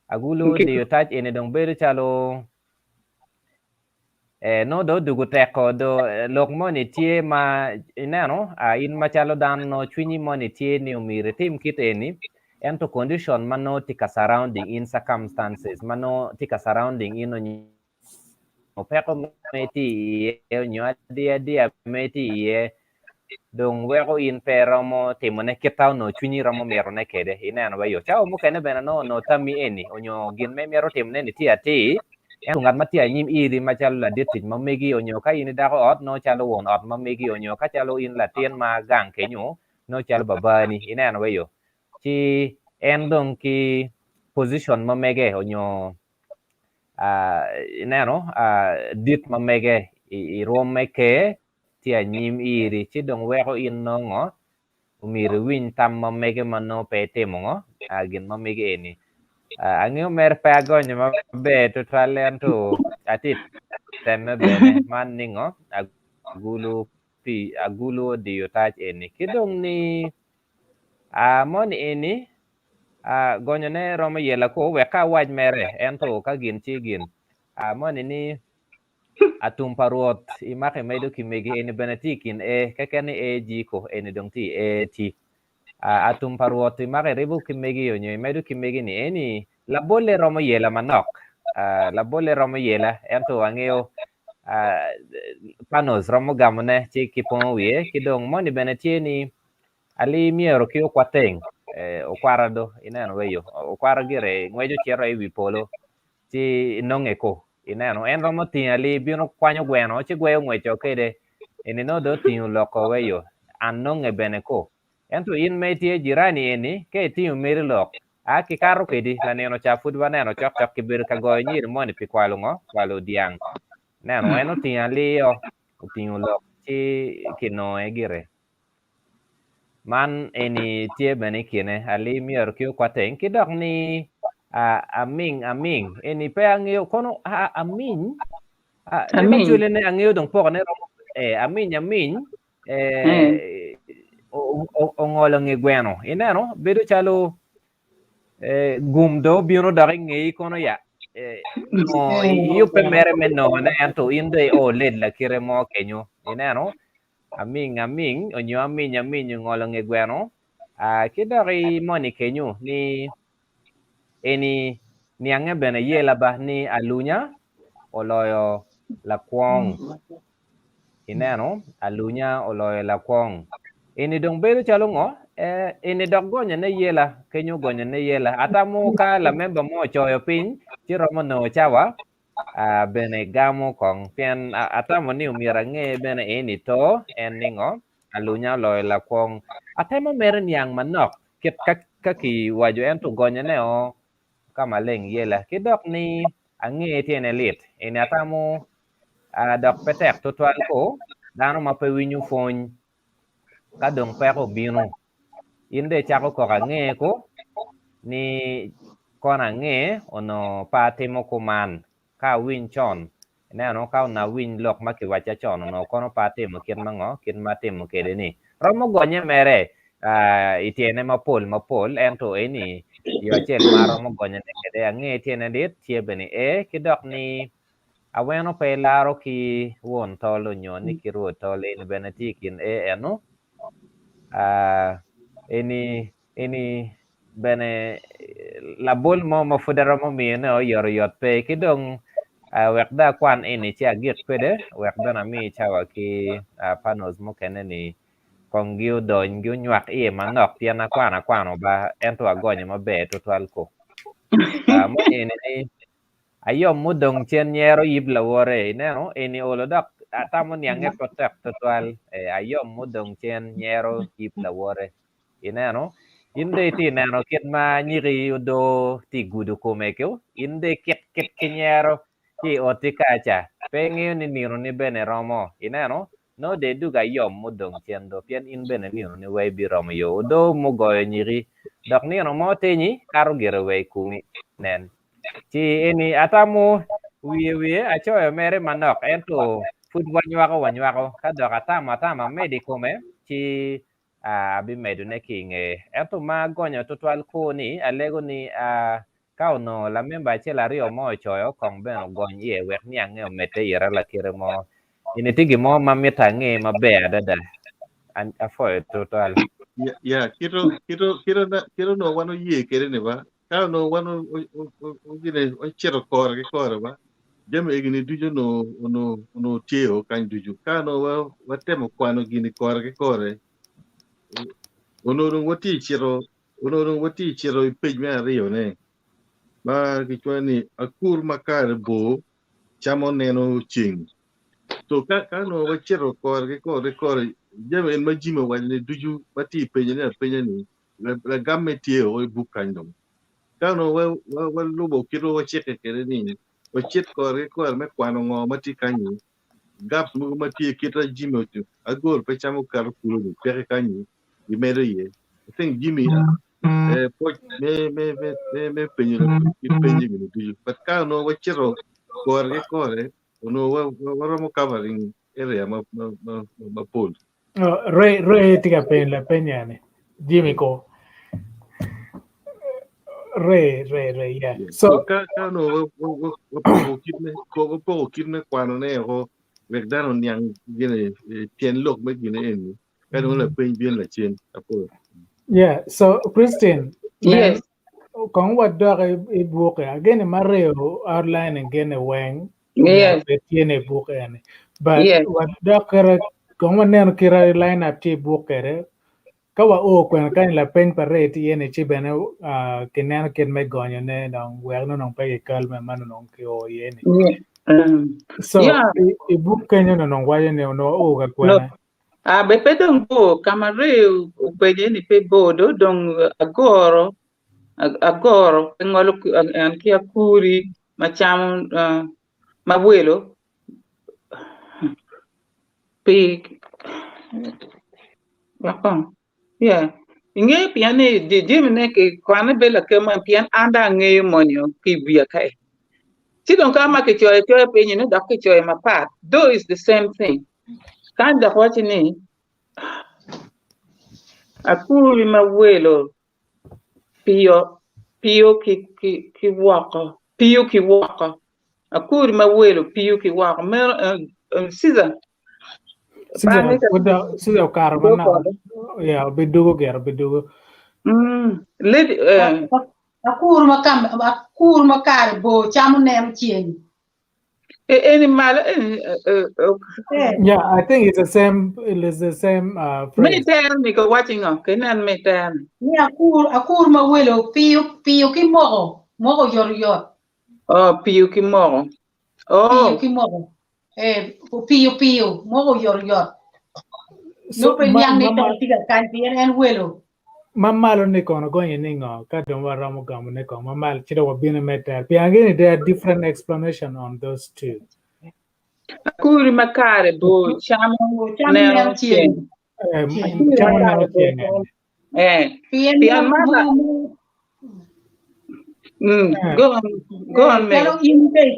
Speaker 7: agulo diotaj eni dong bedo chalo no do dugu teko do lok moni tie ma ineno in machalo dan no chwinyi moni tie ni umire tim kiteni ento condition mano tika surrounding in circumstances mano tika surrounding ino peko meti nyo dia meti dong wego in pe romo timone kitao no chunyi romo mero ne kede ineno ba yo chao mo kene bena no tami eni onyo gin me mero timne ni ti en ngat matia nyim iri machalo la ditit mamegi onyo ka in dako ot no chalo won ot mamegi onyo ka chalo in la tien ma gang kenyo no chalo babani ineno ba yo chi en dong ki position mamege onyo ineno dit mamege i romeke tia nyim iri chi dong wego in no ngo umiri win tam mamege mano pe temo agin mamege eni angyo mer pa gonyo mabe to talento atit temme bene man ningo agulu di utach eni kidong ni mon eni gonyo ne roma yela ko weka waj mere ento ka gin chi gin mon ni atum parot imake medo kimegi eni benetikin kekeni jiko eni dong ti ti atum parot imake ribu kimegi yonyo medo kimegi ni eni la bolle romo yela manok la bolle romo yela ento angeo panos romo gamone chi kipon wie kidong moni benetieni ali miero ki okwateng okwarado ineno weyo okwara gire ngwejo chero ewi polo chi nongeko ineno en romo tin ali bino kwanyo gweno chi gweyo ngwecho kede eni no do tin loko weyo anonge beneko ento in metie jirani eni ke tin meri lok aki karo kedi la neno cha futba neno chok chok kibir ka goyo nyir moni pi kwalo ngo kwalo diang neno eno tin ali yo tin lok chi kino egire man eni tie bene kine ali mier kyo kwateng kidok ni aming eni pe angyo kono aming neba chule ne angyo dong poko ne aming ongolo ngi gweno ineno bedo chalo gumdo biro dari ngi kono ya no io pe mere meno ne anto inde o led la kire mo kenyo ineno aming onyo aming ngolo ngi gweno kidari moni kenyo ni eni niange bene yela ba ni alunya oloyo la kwong ineno alunya oloyo la kwong eni dong bedo chalo ngo eni dog gonya ne yela kenyo gonya ne yela atamu ka la member mo choyo pin chiromo no chawa bene gamo kong pien atamo ni umira nge bene eni to en ningo alunya oloyo la kwong atemo meren yang manok kit kaki wajo en to gonya ne o kama leng yela kidok ni ange tiene lit eni atamu dok petek total ko dano mape winyu fony kadong peko bino inde chako ko nge ko ni kona nge ono patimo kuman ka win chon neno ka na win lok makiwacha chon no kono patimo kin mango kin matimo kede ni romo gonye mere itiene mapol ento eni yo chel maro mo gonye kede nge tiene dit tiebeni kidok ni aweno pe laro ki won tolo nyoni ki ro tolo en benetikin eno ini bene la bol mo fudara mo mi no yor yot pe kidong wekda kwan ini chi agit pede wekda na mi chawa ki panos mo keneni konggiu don giu nywak manok tiana kwana ba ento agonye mabe total ko mo ini ayom mudong chen nyero yibla wore neno ini olodak atamo niange protect total ayom mudong chen nyero yibla wore ineno inde ti neno kit ma nyiri do ti gudu komekyo inde kit kinyero ti otikacha pengi ni niro ni bene romo ineno no de duga yom mudong chen do pien in bene niro ni we bi romo yo do mugoyo nyiri dok ni no mo tenyi karo gere we kumi nen ci ini atamu wiye acho mere manok ento food wanywako kadok atama medico me ci abi medu ne kinge ento magonyo total ko ni alego ni kauno la memba chela rio mo choyo kong beno gonye wek ni ange mete yera la kire mo ini tigi mo mamita nge mabe dada afoy total
Speaker 5: ya kiro no wano ye kere ne ba ka no wano ugine o chero kor ke kor ba jame gini dujo no tieo kan dujo kano wa temo kwano gini kore ono wati chiro page me ario ne ma kichwani akur makare bo chamo neno ching to kano wa chiro kore jame en majima wani dujo wati page ni la gamme tieo bukandom kano wa lubo kiro wa cheke kere ni wa chet kore me kwano ngo mati kanyi gaps mo mati kita jimo tu agor pe chamo kar kulu pere kanyi imere ye I think Jimmy me penye gini tuju but kano wa chiro kore no wa mo covering area ma pol
Speaker 3: Ray tiga pen la peña Jimmy ko Ray, yeah.
Speaker 5: So kano wa pogo kitne kwano ne ho vekdano nyang gine tien lok me gine eni kano la penye bien la chen apo.
Speaker 3: Yeah, so Christine,
Speaker 1: Yes.
Speaker 3: Kung what dog a book again, Mario outline again a wang.
Speaker 1: Yes.
Speaker 3: Tiene book any. But
Speaker 1: Yes.
Speaker 3: what dog kung one name kira line up tea book kawa o kwen kan la pen parade yene chibene kinan ken me gonyo ne nong werno nong pe kalme manu nong ki o yene. So
Speaker 1: Yeah.
Speaker 3: I book kenyo nong waye ne no o ga kwena.
Speaker 1: Be pe dong bo kamare upenye ni pe bodo dong agoro ngolo an kia kuri macham mabuelo pe bakon yeah inge piane de jimne ke kwana bela ke man pian anda nge monyo ki bia kai ti don kama ke choy pe ni da ke choy ma pat do is the same thing kind of what ni akuri mabuelo pio ki waka akuri mabuelo pio ki waka mer Caesar
Speaker 3: Sida karmana ya bidugo bidugo
Speaker 1: lady
Speaker 2: akur makare bo chamu nem chien
Speaker 1: any mal
Speaker 3: yeah, I think it's the same phrase.
Speaker 1: me tell me go watching on kenan me tell
Speaker 2: ni akur ma welo piu ki mogo yor
Speaker 1: oh pio ki moro
Speaker 2: piu ki mogo piu mogo yor no pe nyang ni to tiga kan bien en welo
Speaker 3: Mamalo ni kono gonye ningo kadon waramo gamu ne ko mamal chiro wabine meter piangeni there are different explanation on those two.
Speaker 1: Akuri makare bo chamu nero chien
Speaker 3: Chamu nero chien
Speaker 1: pian mala go on me
Speaker 2: pero in ke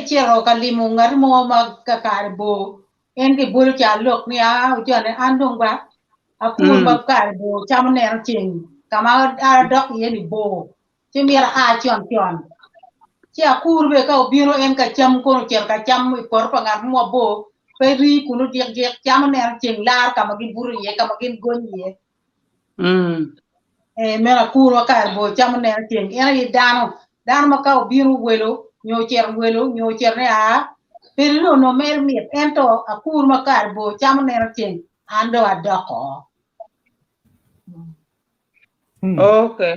Speaker 2: chero kalimu ngar mo ma kakare bo en ke bul cha lok ni a jone andong ba akur makare bo chamu nero chien kama a dok yeni bo chimira a chon chi akur be ka biro en ka cham ko cher ka cham por pa ngar mo bo pe ri kunu diek cham nero chien lar kama gin buru ye kama gin gonye mera kur makare bo cham nero chien ena dano ma ka biro welo nyo cher ne a pero no mer mi ento akur makare bo cham nero chien ando adoko
Speaker 1: okay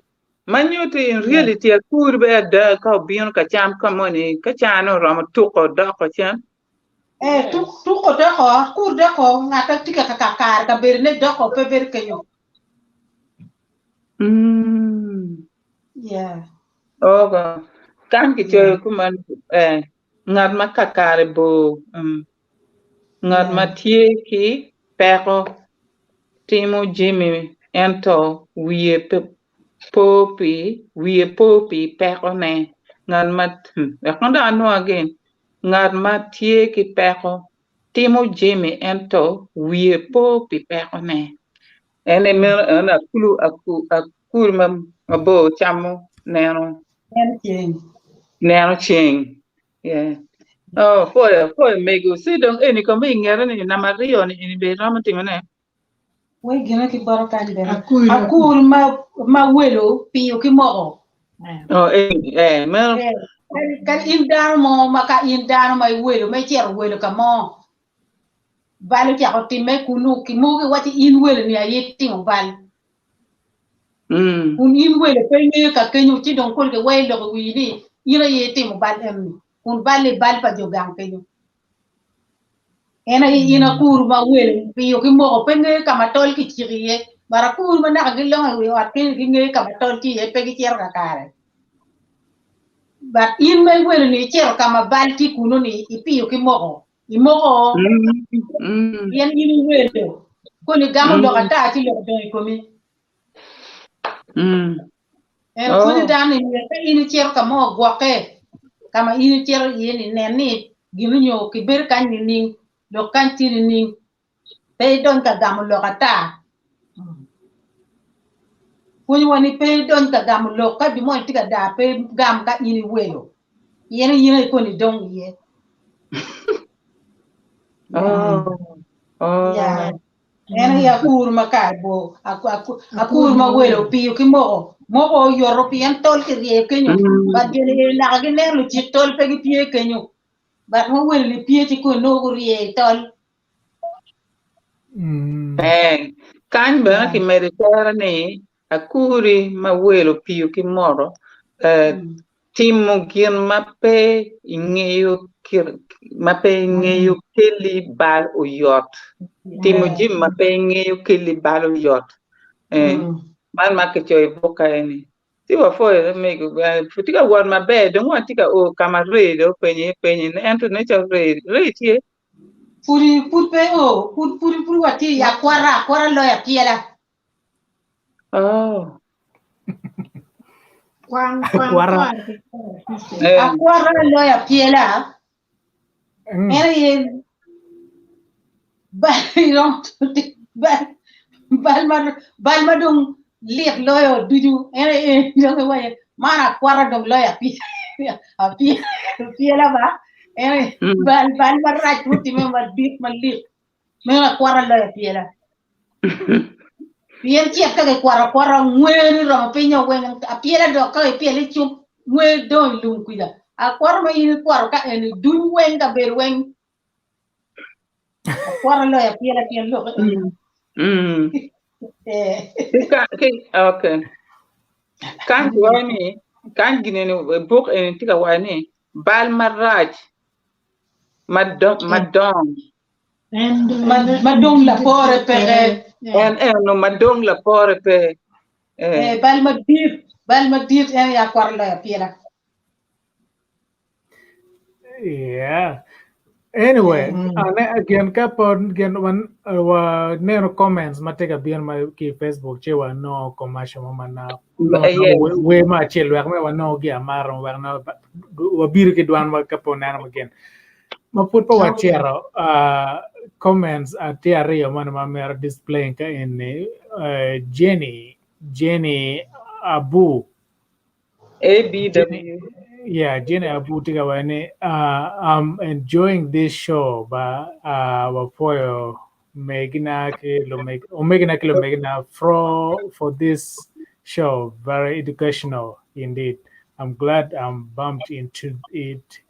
Speaker 1: manyuti in reality akur be da ka bion ka cham kamoni ka chano ram tuko da ko cham
Speaker 2: tuko doko kur doko ngata tika kakar ka berne doko pe ber kayo yeah
Speaker 1: okay kan ki choy kuman ngat makakare bo ngat matie ki pero timo Jimmy ento wie popi pero ne ngat mat konda no again ngat matie ki pero timo Jimmy ento wie popi pero ne ene mer ana kulu akur mabo chamo nero ching yeah oh for mego si dong eni ko mi ngere ni na mario ni be ramati mane
Speaker 2: we gina ki baraka ni akur ma welo piu ki mogo
Speaker 1: oh mer
Speaker 2: kan in dano mo maka in dano mai welo mai cher welo ka mo balu cha ko timme kunu ki mo ki wati in welo ni ayi ting bal kun in welo pe ni ka kenyu ti don ko ke welo ko wi ni ira ye ting bal em kun bal pa jo gang kenyu ena ina kur ma welo pi yo ki mo pe ni ka ma tol ki chiriye bara kur ma na gi lo wi wat ki ngi ka ma tol ti e pe ki cher ka kare but in mai welo ni cher ka ma bal ti kuno ni ipi yo ki mo imogo yen in welo ko ni gamu lo kata ti lo do ko mi ko ni dan ni pe in cher ka mo gwa ke kama in cher yen ni neni ginu nyo ki ber kan ni ning lo kan ti ni ning pe don ka gamu lo kata ko ni woni pe don ka gamu lo ka bi mo ti ka da pe gam ka in welo yen ko ni dong ye yeah. Ena ya kur maka bo akur ma welo pi ki mo yoro pi en tol ki rie kenyo ba gele na ga ne lu ci tol pe ki pie kenyo ba mo welo li pie ti ko no go rie tol
Speaker 1: kan ba ki meditera ni akuri ma welo pi ki moro timo gien mape ingeyo mape ngeyo keli bal o yot timo jim mape ngeyo keli bal o yot man ma ke choy boka eni ti wa fo me futika word mabe don wa tika o kamare do penye ne ento ne cho re ti
Speaker 2: puri wati ya kwara lo ya piela Akwara lo ya piela eri bal ma dong liek lo yo duju eri dong wa mana akwara dong lo ya piela ba eri bal ma raj puti me ma bit ma liek me akwara lo ya piela Piel chia ka kwara ngwe ro pinyo wen a piela do ka piel chup ngwe do lum kuida a kwara ma in kwara ka en dun wen ka ber wen a kwara lo ya piel lo
Speaker 1: okay kan wani kan gine book en tika wani bal maraj madong
Speaker 2: la pore pere
Speaker 1: no madong la pore pe
Speaker 2: bal madir en ya kwar la piela
Speaker 3: anyway again kapon gen one nero comments mateka bien ma ki Facebook chewa no commercial mama na we ma chelo ya ma no gi amaro wa na wa bir ki dwan ma kapon na again ma put pa wa chero comments at area man ma mer displaying ka in Jenny Abu
Speaker 1: ABW
Speaker 3: Jenny Abu tiga wani I'm enjoying this show ba wapoyo megina for this show, very educational indeed. I'm glad I'm bumped into it.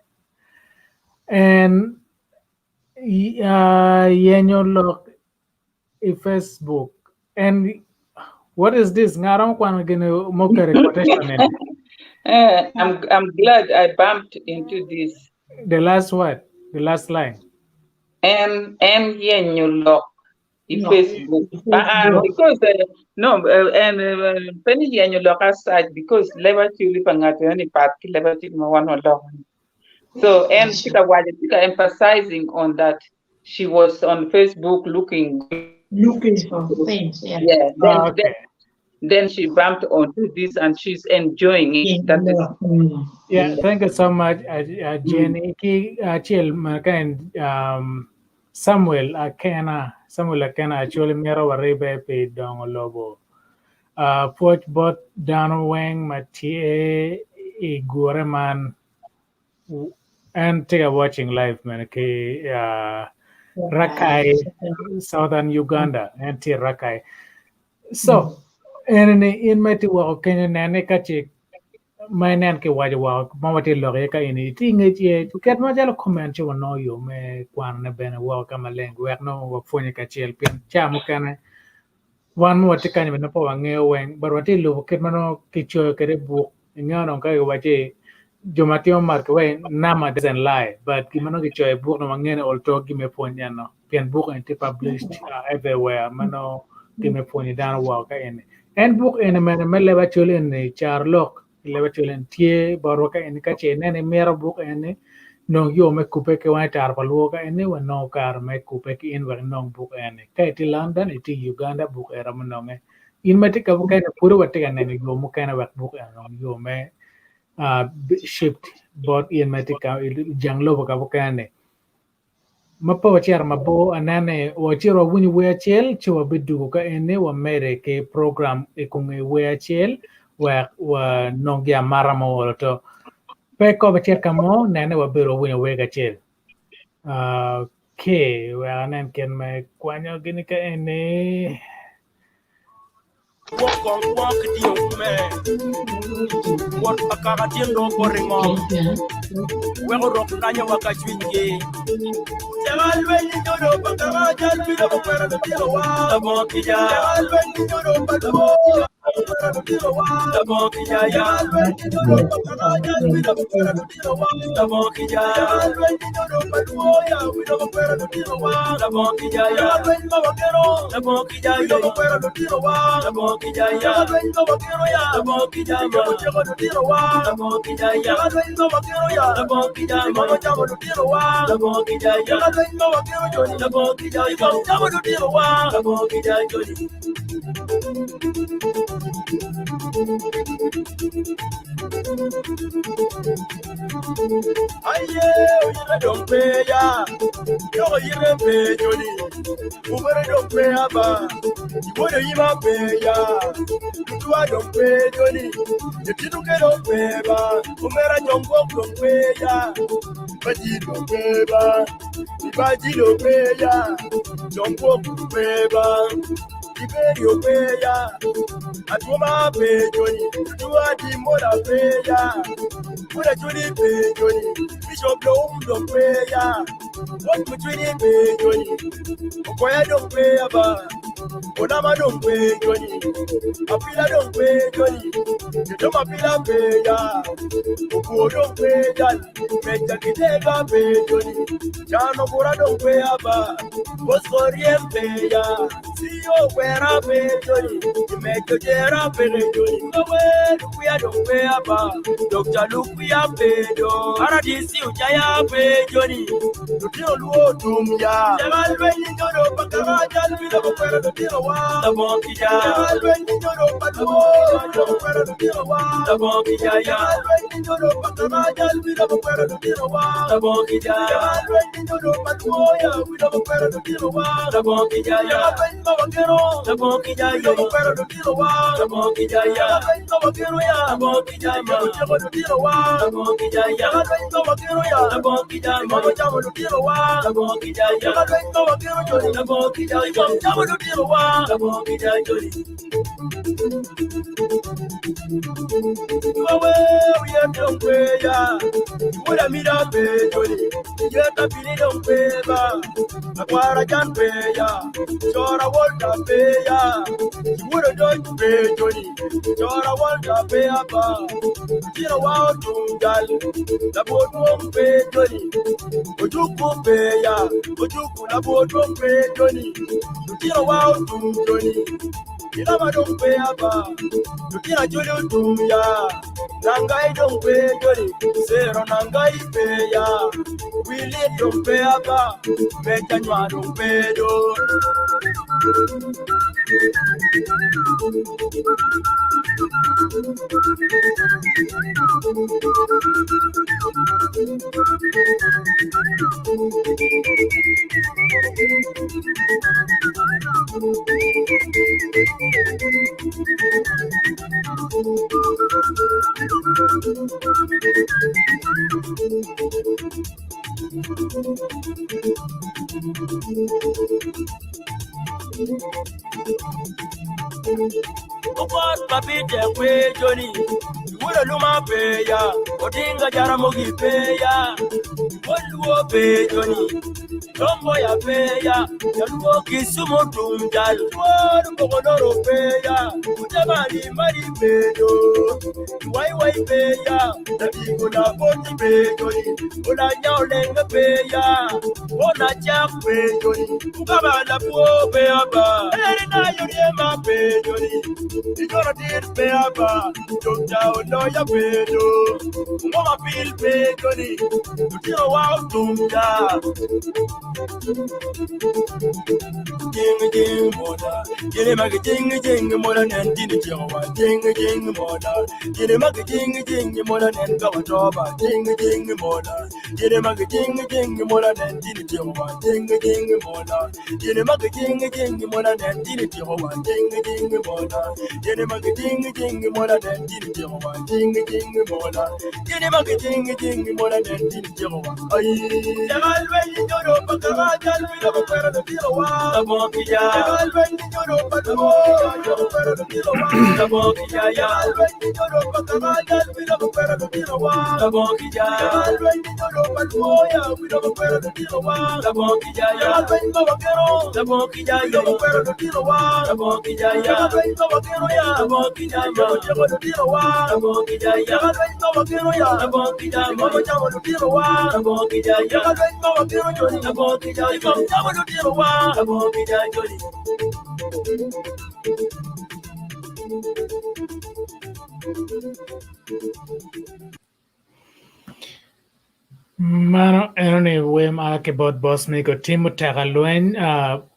Speaker 3: And yenyo look Facebook and what is this? I'm
Speaker 1: glad I bumped into this.
Speaker 3: The last what? The last line.
Speaker 1: And yenyo look Facebook. Because penny yenyo look aside because liberty lipangati any part liberty no one alone. So and Tika emphasizing on that she was on Facebook looking
Speaker 4: for things.
Speaker 1: Then she bumped onto this and she's enjoying it.
Speaker 3: Thank you so much, Jenny. Samuel Akena actually mero warebe pe dong lobo. Poch bot down wang matie igureman and take a watching live man Rakai southern Uganda and Rakai. So and in my work Kenya nane kachi mai nen ke waje wa ma wati lo ka ini ti nge je tu ket ma jalo comment che no yo me kwan na bene wa ka maleng wek no wa fonye ka chel pin cha mu kana wan mo ti kan no po nge wen bar wati lo ket mano ki cho ke bu nga no ka waje jomatio mark we nama doesn't lie but kimano ki cho book no ngene all talk gi me ponya no pian book and published everywhere mano ki me ponya dan wa ka en book en me le ba chole en charlock le ba chole tie baro ka en ka che ne mero book en no yo me kupe ke wa tar pa lo ka en wa no kar me kupe ki en wa no book en ka ti london ti uganda book era no me in me ti ka book en puro wa ti ne yo mo kana wa book en yo me shipped bought in matika janglo baka bukane mapo wachar mapo anane wachiro wuni weachel chwa bidu ka ene wa mere ke program e kunge weachel wa nongya marama woloto pe ko wachar kamo nane wa biro wuni wegachel ke wa anan ken me kwanyo gini ka ene
Speaker 8: walk on walk the man. What a caratier no corrimo. When rock Nanya Waka Twingy. Tell when you know, but I can't be able to be a while. The monkey, when you know, but the monkey. The monkey, when you know, but I can't be able to be a while. The monkey, when you know, but we don't be a while. The monkey, when you know, the monkey, you don't be a while. The monkey, ya vengo vaquero ya la boquilla yo llevo no tiro wa la boquilla ya vengo vaquero ya la boquilla yo llevo no tiro wa la boquilla ya vengo vaquero yo la boquilla yo llevo no tiro wa la boquilla yo aye oye don pe ya yo oye pe joni ubere don pe aba ibo de yima pe ya tuwa don pe joni ye titu ke don pe ba umera nyongo don pe ya baji don pe ba ibaji don pe ya nyongo don pe ba iberi o pe ya atuma pe joni tuwa di mola pe ya Pura joni pe joni bishop don pe ya what mutuni pe joni okoya don pe aba Onama don pe joni apila don pe joni Joma pila pe ya Oku don pe jan Meja kitega pe joni Jano kura don pe aba Bosforiem pe ya Siyo kwera pe joni Mejo jera pe joni Kowe lukuya don pe aba Dr. Lukuya pe do Paradisi ujaya pe joni Lutio luo tumya Jemal weni jodo pakama jan Bila bukwera lutio wa La bonkija Jemal weni jodo pakama jan Bukwera lutio wa La bonkija Jemal weni jodo pakama jan Bila bukwera lutio wa La bonkija Jemal weni jodo pakama jan Bila bukwera lutio wa La bonkija Jemal weni mawakero La bonkija Bila bukwera lutio wa La bonkija Jemal weni mawakero ya La bonkija Jemal lutio wa La bonkija Jemal weni mawakero ya La bonkija Jemal lutio wa La bonkija Jemal weni mawakero joni La bonkija Jemal lutio wa La bonkija joni Wawe uye mdompe ya Mula mira pe joni Yeta pili dompe ba Akwara jan pe ya Chora wolta pe ya Mura don pe joni Chora wolta pe ya ba Tira wao tungal La bodu pe joni Ojuku pe ya Ojuku la bodu pe joni Tira wao tunjoni Kila madon pe aba Kila joli tumya Nangai don pe joli Sero nangai pe ya Wili don pe aba Meta nywa don pe do What papi de kwe joni Wula luma peya, odinga jara mogi peya. Waluo pejoni, tombo ya peya. Yaluo kisumo tumjal, walu kokodoro peya. Utabali mari peyo, wai peya. Tabigo na poti pejoni, una nyao lenga peya. Ona chak pejoni, ukaba la po peya ba. Erina yuri ma pejoni, igora dir peya ba. Jokja ono ya pejo, ngoma pil pejoni. Utiro wa tumja. Jing moda, yele mag jing moda nentini jawa. Jing moda, yele mag jing moda nent gawatoba. Jing moda, yele mag jing moda nentini jawa. Jing moda, yele mag jing moda nentini jawa. Jing moda, yele mag jing moda nentini jawa. Jing moda, yele mag jing moda nentini jawa. Ay, jagal weni joro pagkagal bila ko pera na tilawa. Tabokiya, jagal weni joro pagkagal joro pera na tilawa. Tabokiya, jagal weni joro pagkagal bila ko pera na tilawa. Tabokiya, jagal weni joro pagkoya bila ko pera na tilawa. Tabokiya, jagal weni mawakero. Tabokiya, jagal pera na tilawa. Tabokiya, jagal weni mawakero ya. Tabokiya, jagal na tilawa. Tabokiya, jagal weni mawakero ya. Tabokiya, jagal na tilawa. Tabokiya, jagal weni mawakero joni. Tabokiya, jagal na tilawa. Tabokiya, joni.
Speaker 3: Mano ene wem ake bot boss me ko timu tagalwen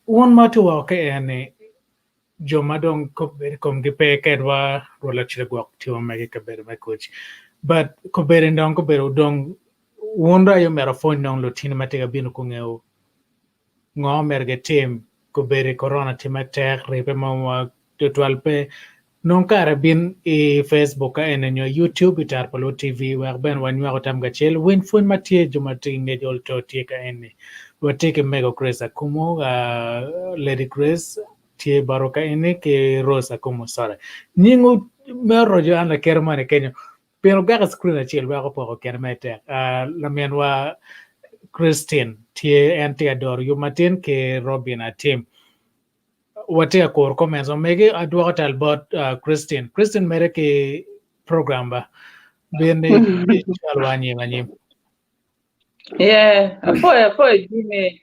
Speaker 3: one matu wa ke ene joma dong ko ber kom gi pe kedwa rola chire gwak tiwa me ke ber me coach but ko ber ndong ko ber dong wonda yo mera phone nong lo tin matega binu ko ngeo ngo merge team ko ber corona timate repe mo to 12 pe non kara bin e Facebook ene nyo YouTube itar palo TV wer ben wanyo ko tam gachel win fun matie jumati ne jol to tie ka ene we take mego Grace Akumo Lady Grace tie baroka ene ke Rosa Akumo sore ningu mero jo ana kermane kenyo pero gaga screen achel wa ko po kermete la menwa Christine tie anti ador yumatin ke Robin atim wate akor comments on mege adwa talbot Christine mere ke program ba bene alwani ngani
Speaker 1: Yeah, apoy Jimmy.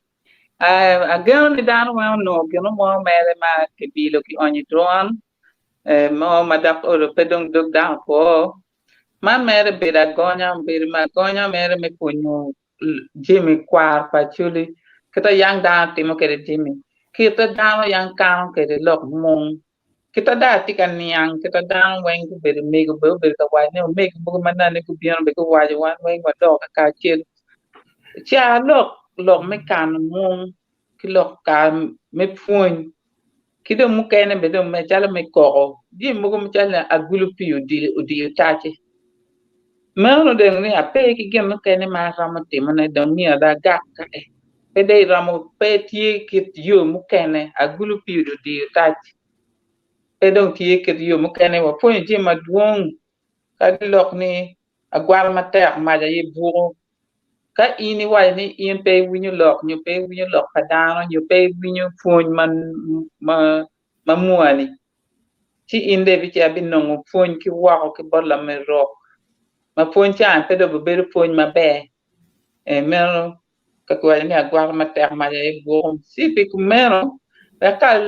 Speaker 1: Again, the down one no, you know, more mere ma ke bilo ki onyi drone. Mo madak oro pedong dog down for. Ma mere beda gonya mere me kunyo Jimmy kwar pachuli. Kita yang down timo kere Jimmy. Kita down yang kang kere lok mong. Kita da tikan niang kita down weng ku beda mego bo beda wai ne mego bo manane ku bion be ku wai wan weng wa dog ka chil. Cha lok me kan mong ki lok ka me phun ki do mu kene be do me chala me ko di mu ko chala agulu pi udi tache mano de ni ape ki gem kene ma ramo te mane do ni ada ga ka pe de ramo pe ti ki yo mu kene agulu pi udi tache pe do ti ki yo mu kene wa phun ji ma duong ka lok ni agwal ma ter ma ja yi buru ka ini wai ni in pe winyo lok padano you pe winyo phone ma muani ti inde bi cha bin no phone ki wa ki bolla me ro ma phone cha pe do be phone ma be mero ka ko ni agwa ma ter ma e bo si pe ku mero ka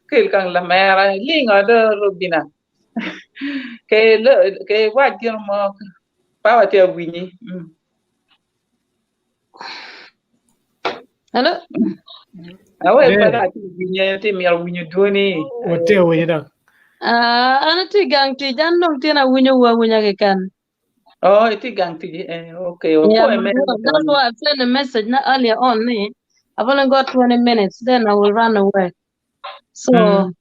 Speaker 1: kel kan la mera linga de robina ke wa gir mo pa wa te winyi
Speaker 6: Hello?
Speaker 1: awe para ti winyi te mi al winyi doni
Speaker 3: wote we da
Speaker 6: Ana ti gang ti jan dong tina winyo wa winya ke kan.
Speaker 1: oh iti gang ti okay
Speaker 6: Yeah,
Speaker 1: po me
Speaker 6: that's why I sent a message not earlier on me. I've only got 20 minutes, then I will run away. So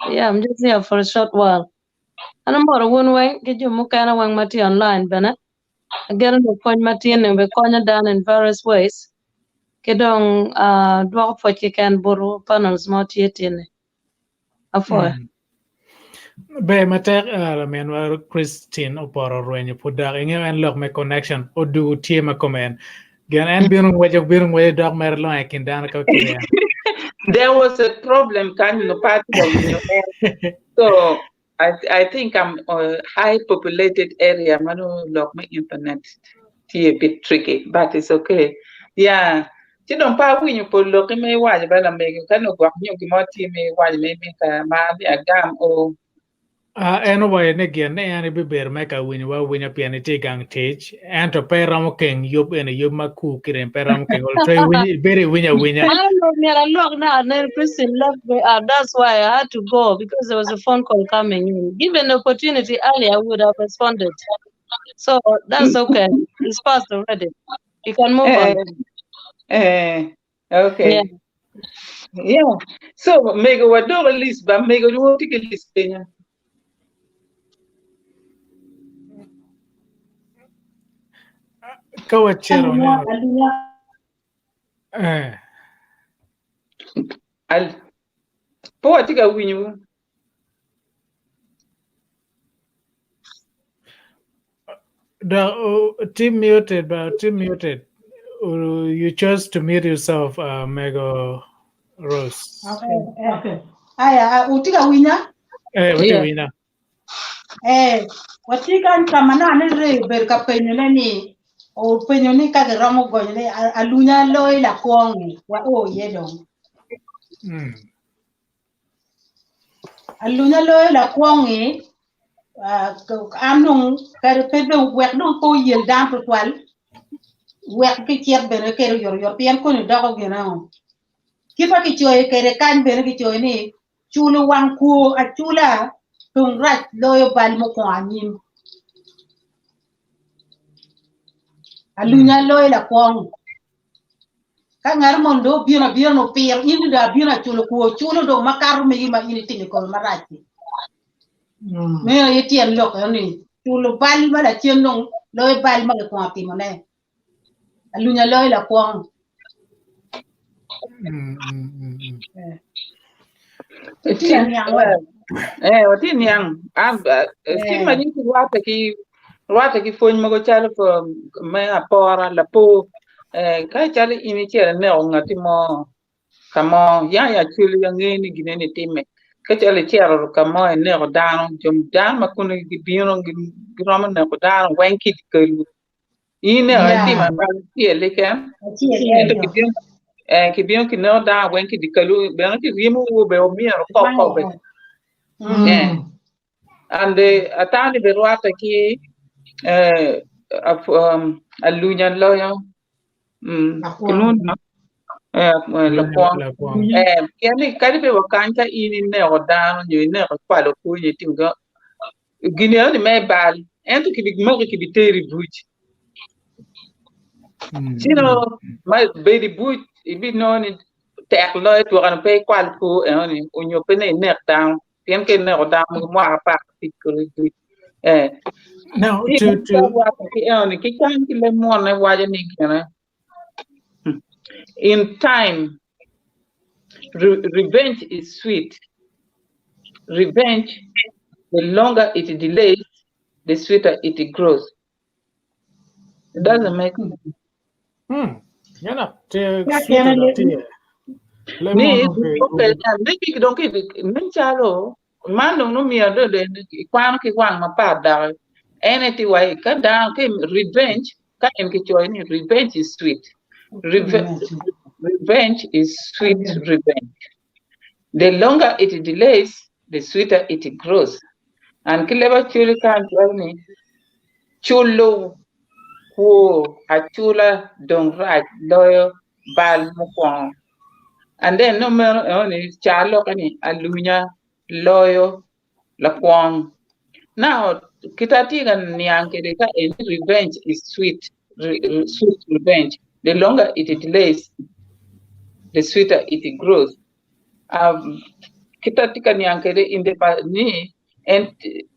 Speaker 6: yeah, I'm just here for a short while. And I'm about to one way, get you mukana wang mati online, Bennett. I get an appointment and we call you down in various ways. Kedong dwa for chicken buru panels moti etine. Afo.
Speaker 3: Be matek la men war Christine oporo rwenyo pudak inge en lok me connection odu tie ma komen. Gan en birung weje dog mer lo ekin dan ka kire.
Speaker 1: There was a problem kind of party of so I think I'm high populated area manu lock my internet a bit tricky but it's okay. Yeah. Chứ don't pa when you put look me watch bala me kan no gwak nyu ki mo ti me watch me ka ma bi agam o
Speaker 3: En way ne gen ne ani be ber me ka win piani ti gang teach and to pay ram ken yub en yub ma ku kiren pay ram ken all try win very win.
Speaker 6: I don't know, Mira, look now, and then Christine left me. That's why I had to go because there was a phone call coming in. Given the opportunity earlier, I would have responded. So that's okay. It's past already. You can move on.
Speaker 1: Okay. Yeah. So mega wa do list ba mega do take list kenya.
Speaker 3: Kawachero
Speaker 1: Al po tika winyu.
Speaker 3: The team muted, but team muted. You chose to mute yourself, Mega Rose.
Speaker 2: Okay. Aya, utika winya?
Speaker 3: Wina.
Speaker 2: Watika kamana ne berka penyo ni o penyo ni ka ramo go ne alunya loy la kuong wa o yedong. Alunya loy la kuong anung kar pedo wek no to yel dan to twal wek ki kier bere ker yor pian ko ni dago gena kifa ki choy kere kan bere ki choy ni chulu wang ku a chula tung rat loyo bal mo ko anim alunya loy la kwong ka ngar mondo biona no pier indi da biona chulu do makar me yima ini tingi ko marati me yeti en lok ni chulu bal ma la chenong loy bal ma ko ati mo ne alunya loy la kwong
Speaker 1: Watin yang stima ni wata ki fon mo ko chal ko me apora la po ka chal ini chere ne ngati mo kamo ya chuli yang ni gine ni time ka chal chere kamo ne ko dan jom dan ma kun gi bino gi rom ne ko dan wanki kelu ine ati ma ba ti le kan ki bien ki no da wanki di kelu be ki rimu be o mi ko be and atani berwata ki alunya loyo kunun la kwa yani kadi be wakanta ini ne odano nyu ne kwa lo ku ni tinga gine ni me bal ento ki big mo ki biteri buj sino my baby buj ibi no ni tek lo to kan pe kwal ku ni onyo pe ne down pien ke ne odamo mo apa pikuri
Speaker 3: now
Speaker 1: in time revenge is sweet. Revenge, the longer it delays, the sweeter it grows. It doesn't make sense. Revenge is sweet. Revenge is sweet revenge. The longer it delays, the sweeter it grows. And kileba chuli kan journey chulo ko achula dong right loyo bal mukwang. And then no mer oni chalo kani alunya loyo la kwang. Now kitati gan niang kedeka revenge is sweet. Sweet revenge. The longer it delays, the sweeter it grows. Kita tika niangkede inde ba ni and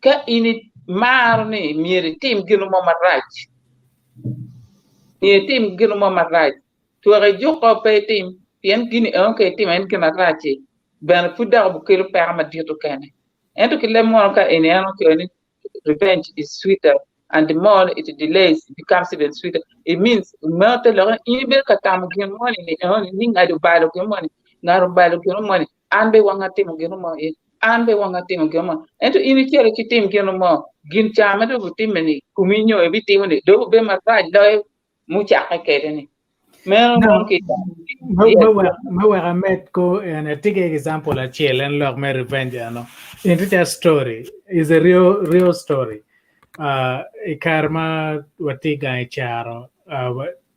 Speaker 1: ka ini mar ni miri tim ginu mama right. Ni tim ginu mama right. Tuare joko pe tim pien gini onke tim en kena right. Ben fuda bu kilo perma dito kene. and to kill more in any revenge is sweeter, and the more it delays, it becomes even sweeter. It means murder even katam gin money, ning I do buy the money, not buy the money, and be one at him again money, and be one at him again. And to initiate a team gin more, gin chamado with timony, cumino, everything when it do be my right, though mucha academy.
Speaker 3: No, I met go and I take an example of chill and log my revenge, Into that story is a real story. Karma watiga charo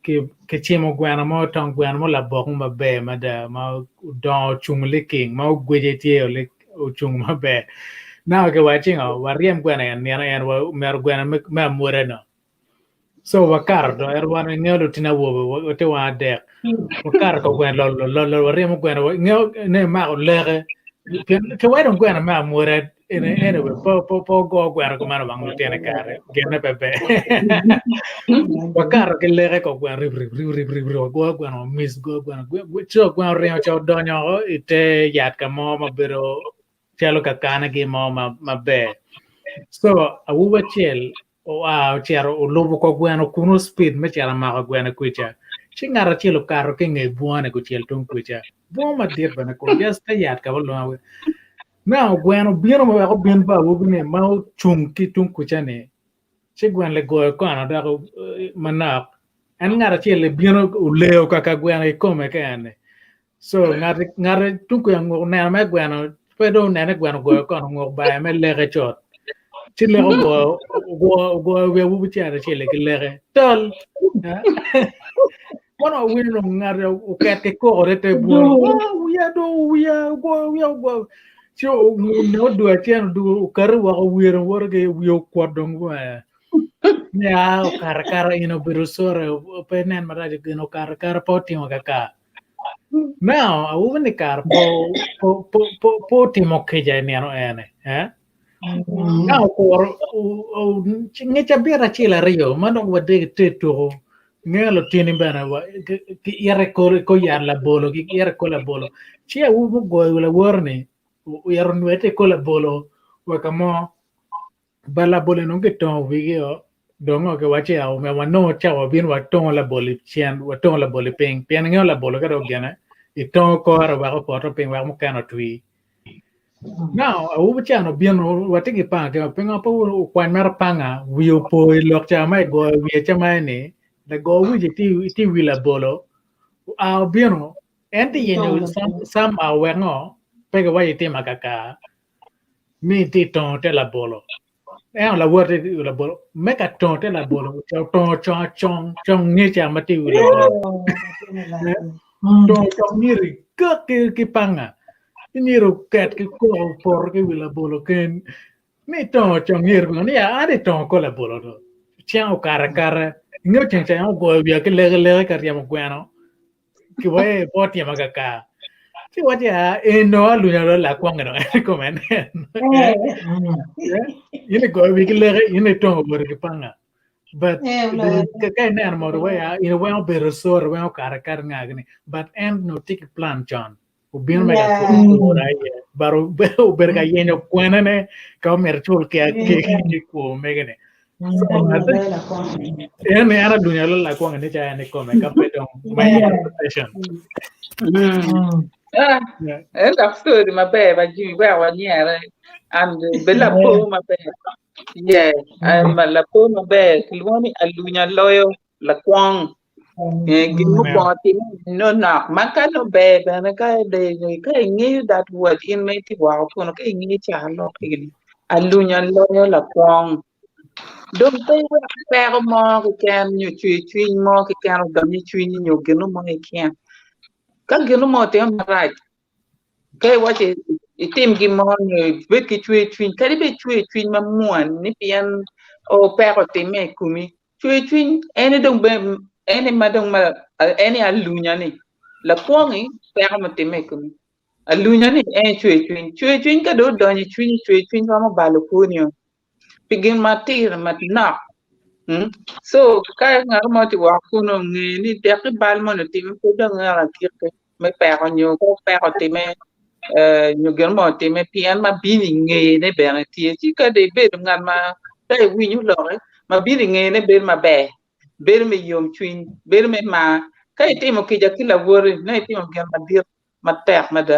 Speaker 3: ke chimo gwana mo tong gwana mo la bong ma be ma da ma don chung licking ma gweje tie le chung ma be now ke watching wariem gwana and mer gwana ma moreno. So wakar do erwan ngelo tina wo te wa de wakar ko gwen lo remo gwen ngel ne ma lere ke wa don gwen ma more anyway po go gwen ko ma bang tene kare gene bebe wakar ke lere ko gwen rib go gwen miss go gwen cho gwen re cho donyo ite yat ka mo ma bero chelo ka kana ge mo ma be so awu chel chero lobo ko gweno kuno speed me chera ma gweno kucha chingara chelo karo ke nge buone ko chel tung kucha bo ma dir bana ko just yat ka bolo now gweno biro mo ko bien ba wo ne ma chung ki tung kucha ne che gwen le go ko ana da mana an ngara chele biro leo ka gweno ko me kane so ngara tung ko ngo na ma gweno pedo ne gweno go ko ngo ba me le chot chile go we wu tiara chile ke lere tol bueno we no ngare o kete ko rete bo we go so no do atian do kar wa we ke we ko dong wa ya kar ino birusore penen maraje no kar poti mo kaka now a woman kar po timo ke ja ne no ene now por ngecha bera chila rio mano wade teto ngelo tieni bana wa yare ko yar la bolo ki yare ko la bolo chia u go la warne yaro nwete ko la bolo wa kamo bala bolo no ke to video dongo ke wache au me wano cha wa bin wa to la bolo chian wa to la bolo ping pian ngelo la bolo ka do gana I to ko ara wa ko to ping wa mo kana tui now awu chano bien watigi pa ke penga po kwan mer panga wiu po lok cha mai go wi cha mai ni the go wi ti wi la bolo a bien enti yenu sam a wengo pe ga wa ti makaka mi ti ton te la bolo la word la bolo me ka ton te la bolo chong ni cha ma ti wi la bolo chong ni ri ke panga ini roket ke ko por ke wila bolo ken mi to chongir ko ni ade to ko la bolo do chiao cara ngo chen go bia ke le ka riamo gwano ki we poti ma ka ti wa ja no lu na la kwang no ko men ini go bi ke le ini to bor ke panga but ke ne mo do ya ina we on better so we on cara ngagni but and no ticket plan John Ubin mega baru berga yenyo kuana ne kau merchul ke ku mega ne ne ara dunia lo la kuanga ne cha ne ko mega pedong my interpretation
Speaker 1: that story my babe I give well yeah and bella po my babe yeah la po my babe luani alunya loyo la kwang gino poti no maka no bebe na ka de ka ngi that word in me ti wa ko no ka ngi cha lo igli alunya lo la kwang do pe wa per mo ko kan nyu chui mo ko kan do ni chui ni nyu gino mo e kan ka gino mo te ma right ka wa che itim gi mo nyu bet ki chui ka be chui ma mo ni pian o per te me kumi chui ene dong be any madong ma any alunya ni la pongi per ma teme ko alunya ni chui ka do ni chui ka ma balo ko ni pigin matir matna so ka ngar ma ti wa ko no ni de ke bal mo no tim ko do ngara ki me per nyo ko per teme ñu gën mo te me pian ma bini ngé ne be na tie ci ka de be ngan ma tay wi ñu lo ma bini ngé ne be ma be me yom chuin be me ma kay te mo ki ja ki la wor ne te mo gën ma dir ma tex ma da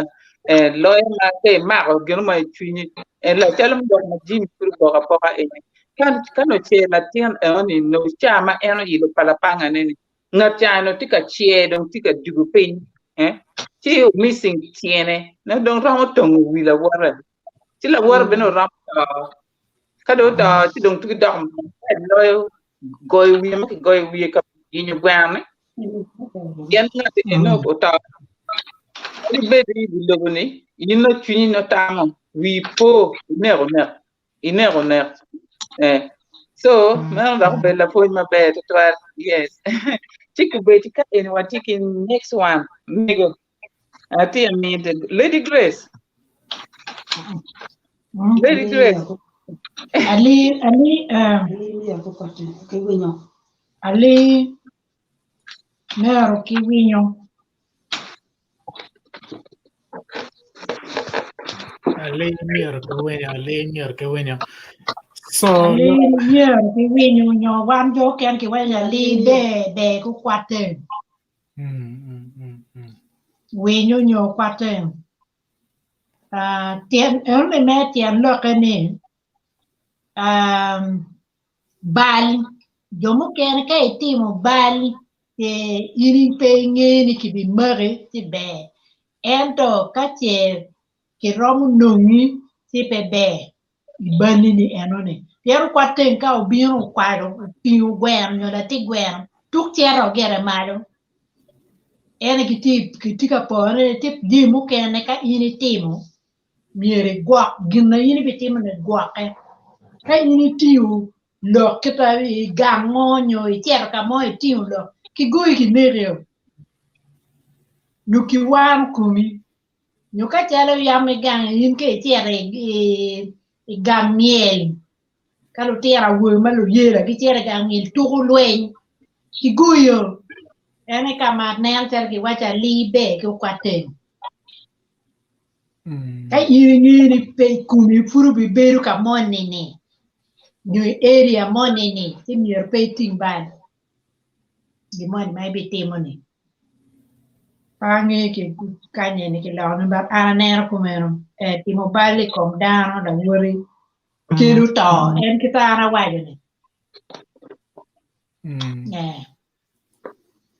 Speaker 1: lo ma te ma gën ma chuin la chalam do ma jin pour ko ka poka kan no che la tien ni no chama eno yilo pala panga ne nga chano tika chie dong tika dugu pin chi missing tiene na dong ramo tong wi la wara chi la wara beno ram ka do da chi dong tu dom lo goy wi ka yinyu gwam yan na te no ko ta ni be di lo ni yino chuni no tamo wi po ne so man da be la point my bed to yes chiku be tika in what taking next one migo ati me the Lady Grace
Speaker 4: Ali mero ki winyo
Speaker 3: Ali mier ke winyo so
Speaker 4: Ali mier ki winyo nyo wan jo ken ki wanya li be ku kwaten winyo nyo kwaten tien erne me tien lo kene bal jomo ken ka itimo bal iri pe ngeni ki bi mare ti be ento ka che ki romu nongi ti pe be ibani ni enone pero kwaten ka obiru kwaro piu gwen nyo da ti gwen tuk tiero gere malo ene ki ka pore ti di mu ken ka ini timo miere guak gina ini bi timo ne guak ka ini tiu lo kita gangonyo tiero ka mo tiu lo ki goi ki nereo nyuki wan kumi nyuka chalo yame gang yin ke tiere gang miel kalu tiera wo malu yera ki tiera gang miel tuku luen ki guyo ene kama nen ter ki wacha libe ki kwaten ka ini pe kumi furu bi beru ka monene new area monene ti mier pe timban di mon mai bi timoni pange ke kanye ni ke lawn ba aner kumero ti mobile kom dano da wori kiru to en kita ara waje ni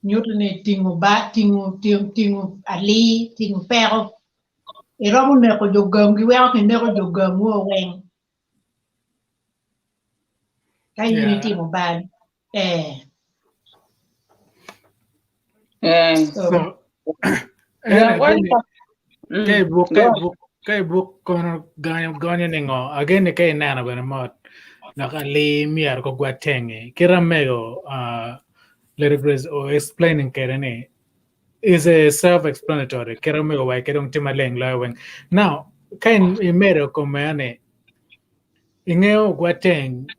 Speaker 4: nyuto ne tingu ali tingu pero e robo ne ko jogam gi wa ke ne ko jogam wo wen kai ni ti mobile
Speaker 3: so kay book kono ganyo ningo again kay nana bana mot naka li miar ko gwatenge kiramego Lady Grace or explaining kerene is a self-explanatory kiramego wai kerong timaleng laweng now kain imero komane ingeo gwateng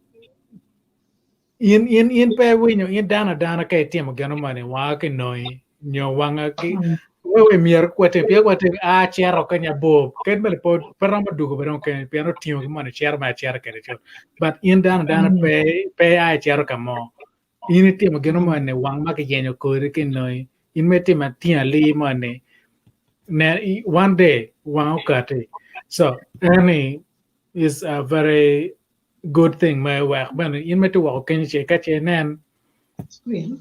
Speaker 3: in pe winyo in dana kay timo gano mane wa ke noi nyo wanga ki wewe mier kwate pia kwate a chiaro kanya bob ken mele po perama dugo beron ken piano tio ki mane chiaro ma chiaro kene cho but in dana pe a chiaro kamo in timo gano mane wang ma ke yenyo ko ke noi in me tima tia li mane ne one day wang kate so any is a very good thing my work but in me to walk ken che ka che nen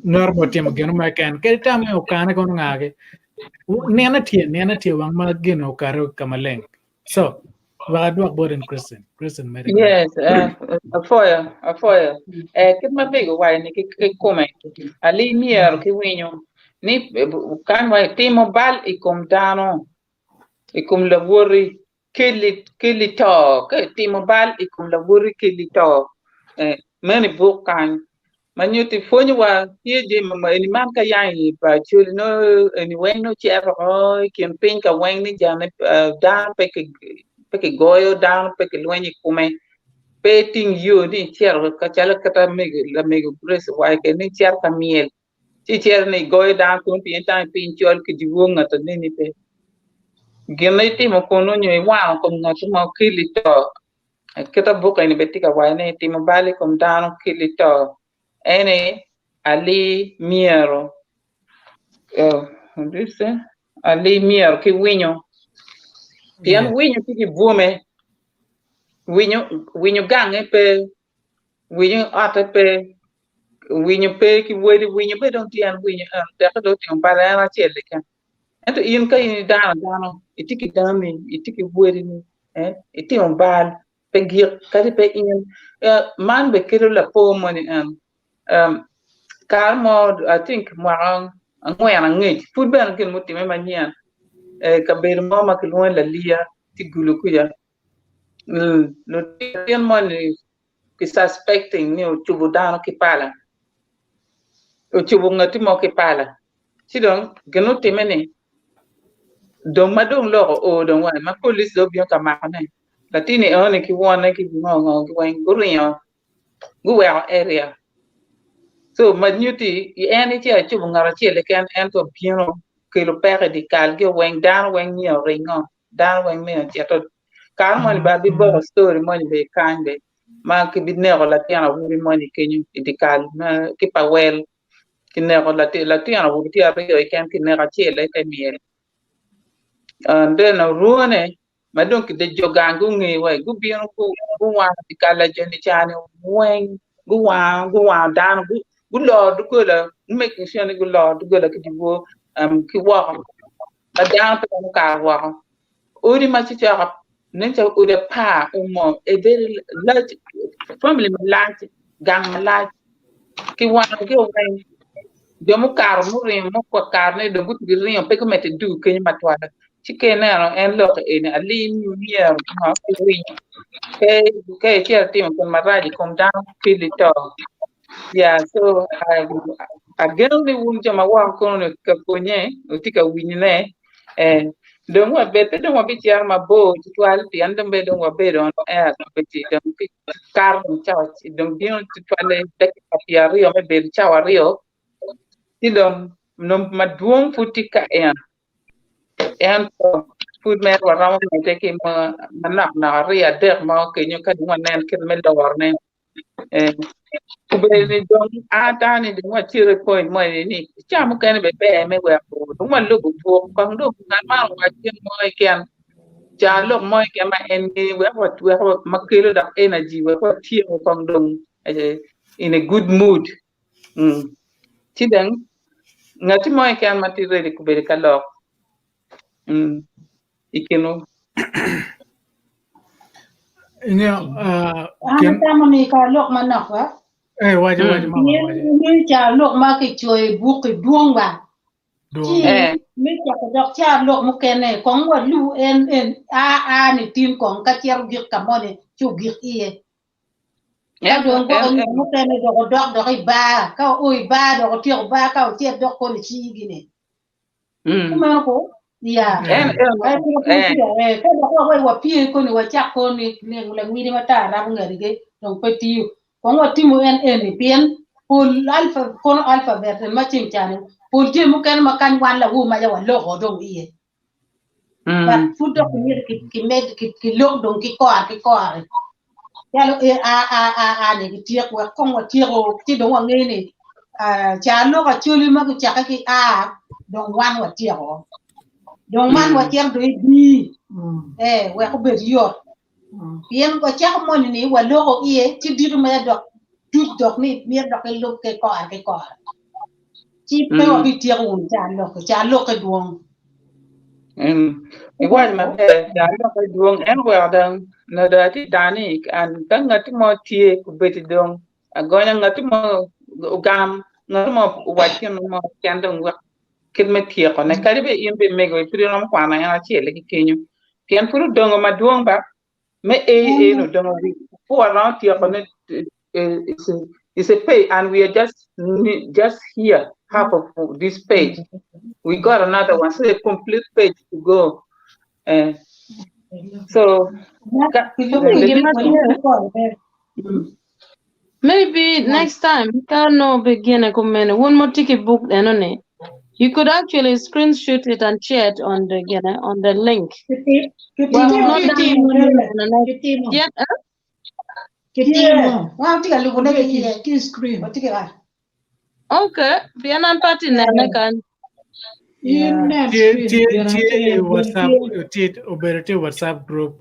Speaker 3: normo timo gano ma ken ke tamo kana kono ngage nena tie wang ma gino karo kamaleng so wadwak boden Kristen
Speaker 1: yes a foya kit ma bego wai ni ke comment ali mier ke winyo ni kan wai timo bal e kom dano e kom lavori kili to ke timo bal e kom lavori kili to mani bukan Manyuti fonyo wa tieje mama ni man ka yang ba chuli no ni wen no chero kien pin ka wen ni jane down pe goyo down pe ke lwenyi kume pe ting yo ni chero ka chala kata la mega grace wa ke ni cher ka miel chi cher ni goyo down kun pin tan pin chol ki diwonga to ni pe Gina timo kono nyo iwa kom na timo kilito. Kita buka ini betika wane timo bali kom dano kilito. Ene ali miero. Dice ali miero ki winyo. Pian winyo tiki buome. Winyo gange pe winyo ate pe winyo pe ki wedi winyo pe don tian winyo deka do tiang pala na chele kan. Ento in ka in dano itiki dami itiki wedi ni iti on bal pe gir kadi pe in man be kiro la po money kalmo I think marang ngoyana ngi football kin muti me mania ka ber mo makilwen la lia ti gulu kuya lo tian money ki suspecting ni o tubu dano ki pala o tubu ngati mo ki pala sidon genu timene don madong lo o don wa ma police do bien ka ma ne latini one ki wona ki ngo ki wen guriyo guwa area so manuti I ene ti a tubu ngara ti le kan ento bien ke lo pere di kal ge wen dan wen ni ringo dan wen me ti to kar mon ba bi bo story mon be kande ma ki bi nero la tiana wuri moni kenyu idikal na ki pa wel ki nero la tiana wuri ti abe yo ken ki nero chele ke miel and then ruone ma donc de jogangu ngi way gu bien ku wa dikala jeni chani wen gu wa dan gu lo du ko la make sure gu lo du ko la ki dibo ki wa la dan pe ka wa ori ma ci cha nenta ode pa umo e very large family large gang large ki wana ki wen jomu kar mu rin mo ko kar ne de gut bi rin pe ko mete du ke ma twala ci ke na ro en lo e ne ali new year ma ki rin ke ci tim ko ma raji kom down fili to yeah so I get only wun jama wa ko ne ka ponye o tika winne don wa bete don wa biti arma bo tual ti andam be don wa be don biti don kar chawch don bion tuale tek papia rio me be chawa rio ti don no maduong futika en food me wa ram me teki ma na ria der ma ke nyo ka dun nen ke me dor ne kubeni don atani de wa chire point mo ni cham kan be me wa ko dun wa lu bu ko ndo kan ma wa chen mo ken ja lo mo ke ma en ni we wa makilo da energy we ko tie ko dong in a good mood ti dan ngati mo ke ma ti re ku be ka lo ikeno
Speaker 2: tamo ni ka lok manok wa
Speaker 3: waje mama waje
Speaker 2: ni cha lok ma ki choy bu ki duong ba chi mi cha ko dok cha lok mu kene kong wa lu en ni tin kong ka cher gik ka mo ne chu gik ie ya don ko mu kene do dok do ba ka oi ba do ti ba ka ti dok ko ni chi gine kuma ko ya ko do wa pi ko ni wa cha ko ni la mi ni mata ra ngari ge don pe ti ko wa ti mu en ni pien pol alfa ko alphabet ma chim chane pol ti mu kan ma kan wan la wu ma ya wa lo ho dong ie ba fu do ko ni ki med ki lo dong ki ko ya lo ni ti ko ko wa ti ro ti do wa ngi ni cha lo ka chuli ma ku cha ka ki dong wan wa ti ro dong man wa ti do bi wa ko be yo pien ko cha mo ni wa lo ko ie ti di ma do dok ni mi dok ke lo ke ko chi pe wa bi ti ro cha lo ke duong
Speaker 1: igual ma be ja lo ke duong en wa dan na da ti dani an kan ngati mo tie ku be ti dong agonya ngati mo gam ngati mo wa ti mo kan dong wa ken me tie ko ne karibe imbe mego pri rom kwa na ya chi le ki kenyu ken puru dong ma duong ba me no dong wi po around tie ko ne it's a page and we are just here half of this page. We got another one, so a complete page to go. So
Speaker 6: maybe next time we can no begin a comment one more ticket book then on it. You could actually screenshot it and share it on the link. Well, not that yeah. Okay. Bianan party na kan.
Speaker 3: WhatsApp group,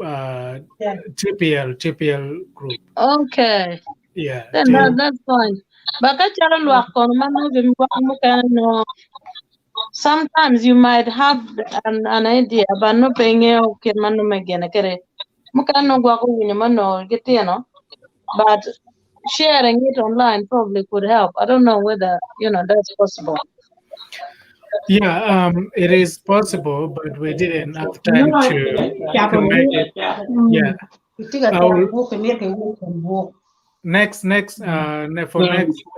Speaker 3: TPL group.
Speaker 6: Okay.
Speaker 3: Yeah.
Speaker 6: Then that's fine. Baka charan wakon manu bimbo no. Sometimes you might have an idea, but no paying okay manu megene kere. Mukano gwako winyamano get but sharing it online probably could help. I don't know whether that's possible.
Speaker 3: Yeah, it is possible, but we didn't have time to make it. Yeah. Next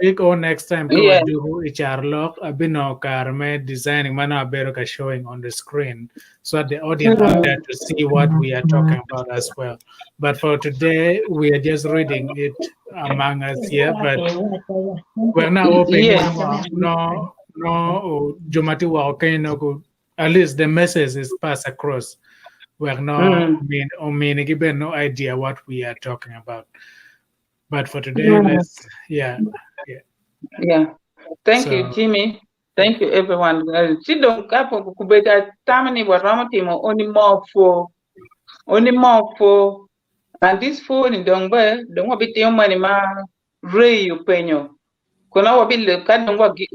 Speaker 3: week or next time,
Speaker 1: Yeah.
Speaker 3: do HR abino karme designing mana beroka showing on the screen so that the audience out there to see what we are talking about as well. But for today, we are just reading it among us here, but we're not opening no Jomati okay no at least the message is passed across. We're not given no idea what we are talking about. But for today, let's
Speaker 1: Thank you, Jimmy. Thank you, everyone. Chidong kapo kubeta tamani waramati only more for and this phone in dongbe don't want to money ma ray upenyo. Kuna wabi le kadong wagi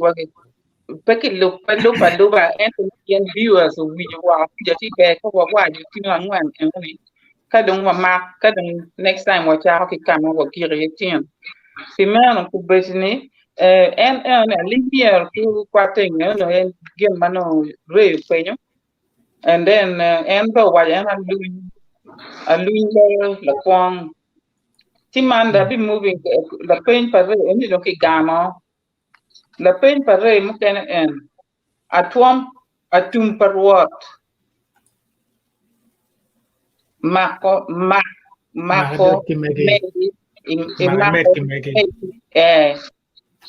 Speaker 1: peki look paluba and viewers of video wa jati back over why you can one and only kadong wa mark kadong next time watch out come over kiri Simano kubesini en linear to quating no en gem mano ray peño and then en go wa en aluin la kwang timanda be moving la peñ par en lo que gama la peñ par mo ken en atwam atum par what mako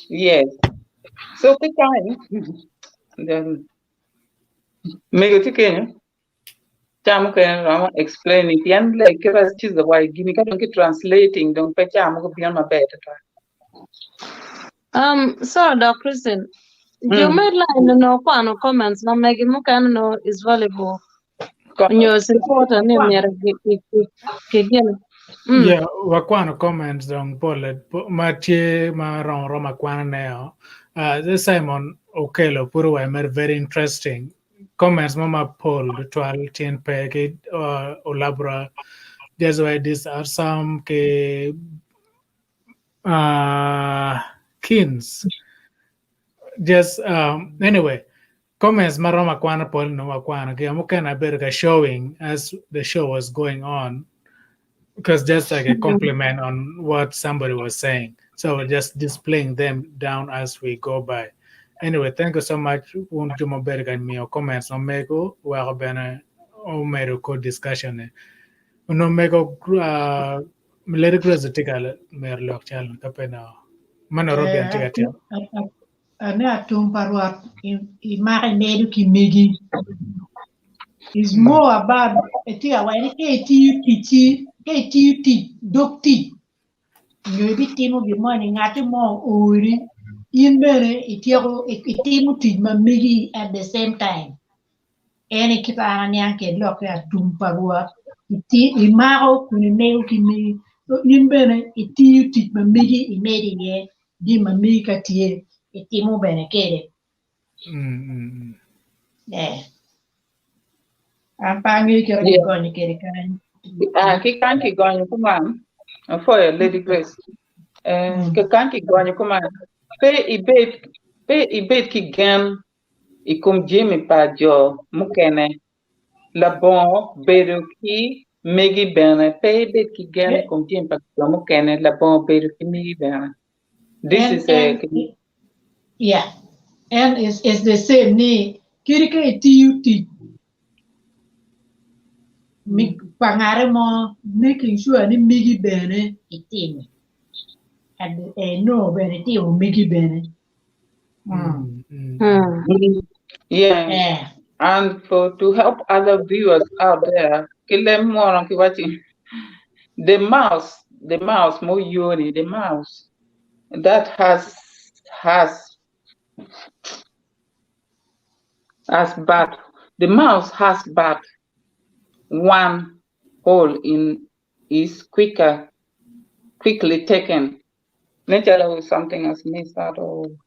Speaker 1: yes. So the time then make it again. Jam can explain it. And like us choose the why give me can translating don't pay jam go beyond my bed.
Speaker 6: So Dr. Christine, you made line no comments no make no is valuable. Your support and
Speaker 3: yeah, wakwana comments on bullet matie ma roma kwana neo. This Simon Okelo Puru very interesting comments mama Paul 12 peg Olabra. That's why these are some kins. Just anyway. Comments maroma kwana Paul no wakwana mukana berga showing as the show was going on. Because just like a compliment on what somebody was saying. So we're just displaying them down as we go by. Anyway, thank you so much. Won't you berg and me or comments on Mego, where been o mero co discussion. No Mego let it close the ticket merlock challenge capena. Manorobian ticket.
Speaker 4: Ana tumparwa imagineiro ki megi is more about etia wa KTUT dokti nyobi timo bi moni ngati mo ori inbere itiago itimo ti mamigi at the same time ene kita anyanke lokya tumparwa iti imaro kunimeo kimi inbere itiuti mamigi imedi ye di mamigi katie itimo bene kere Ampangi kira kikoni kiri kan.
Speaker 1: Kikanki gonyo kuman for Lady Grace. Kikanki gonyo kuman. Pe ibet ki gem ikum jimi pa jo mukene la bon beru ki megi bene. Pe ibet ki gem ikum jimi pa jo mukene la bon beru ki megi bene. This is
Speaker 4: yeah, and it's the same ni kirike TUT. Mi pangare mo making sure ni migi bene itimi and no bene ti o migi bene
Speaker 1: Yeah. And to help other viewers out there, kill them more on watching. The mouse, more yoni, the mouse that has bad. The mouse has bad. One hole in is quickly taken. Naturally, something has missed out,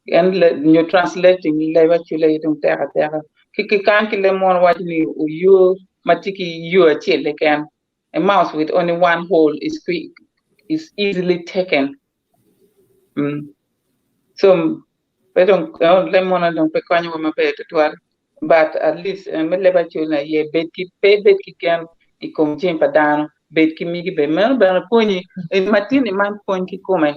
Speaker 1: and you're translating actually terra. Kiki can't kill them one what you matiki you a chill again. A mouse with only one hole is easily taken. So I don't lemon don't pick on you my bed to but at least me leba chula ye bedki can I come jimpa down bedki migi be mel ba poni e matini man ponki come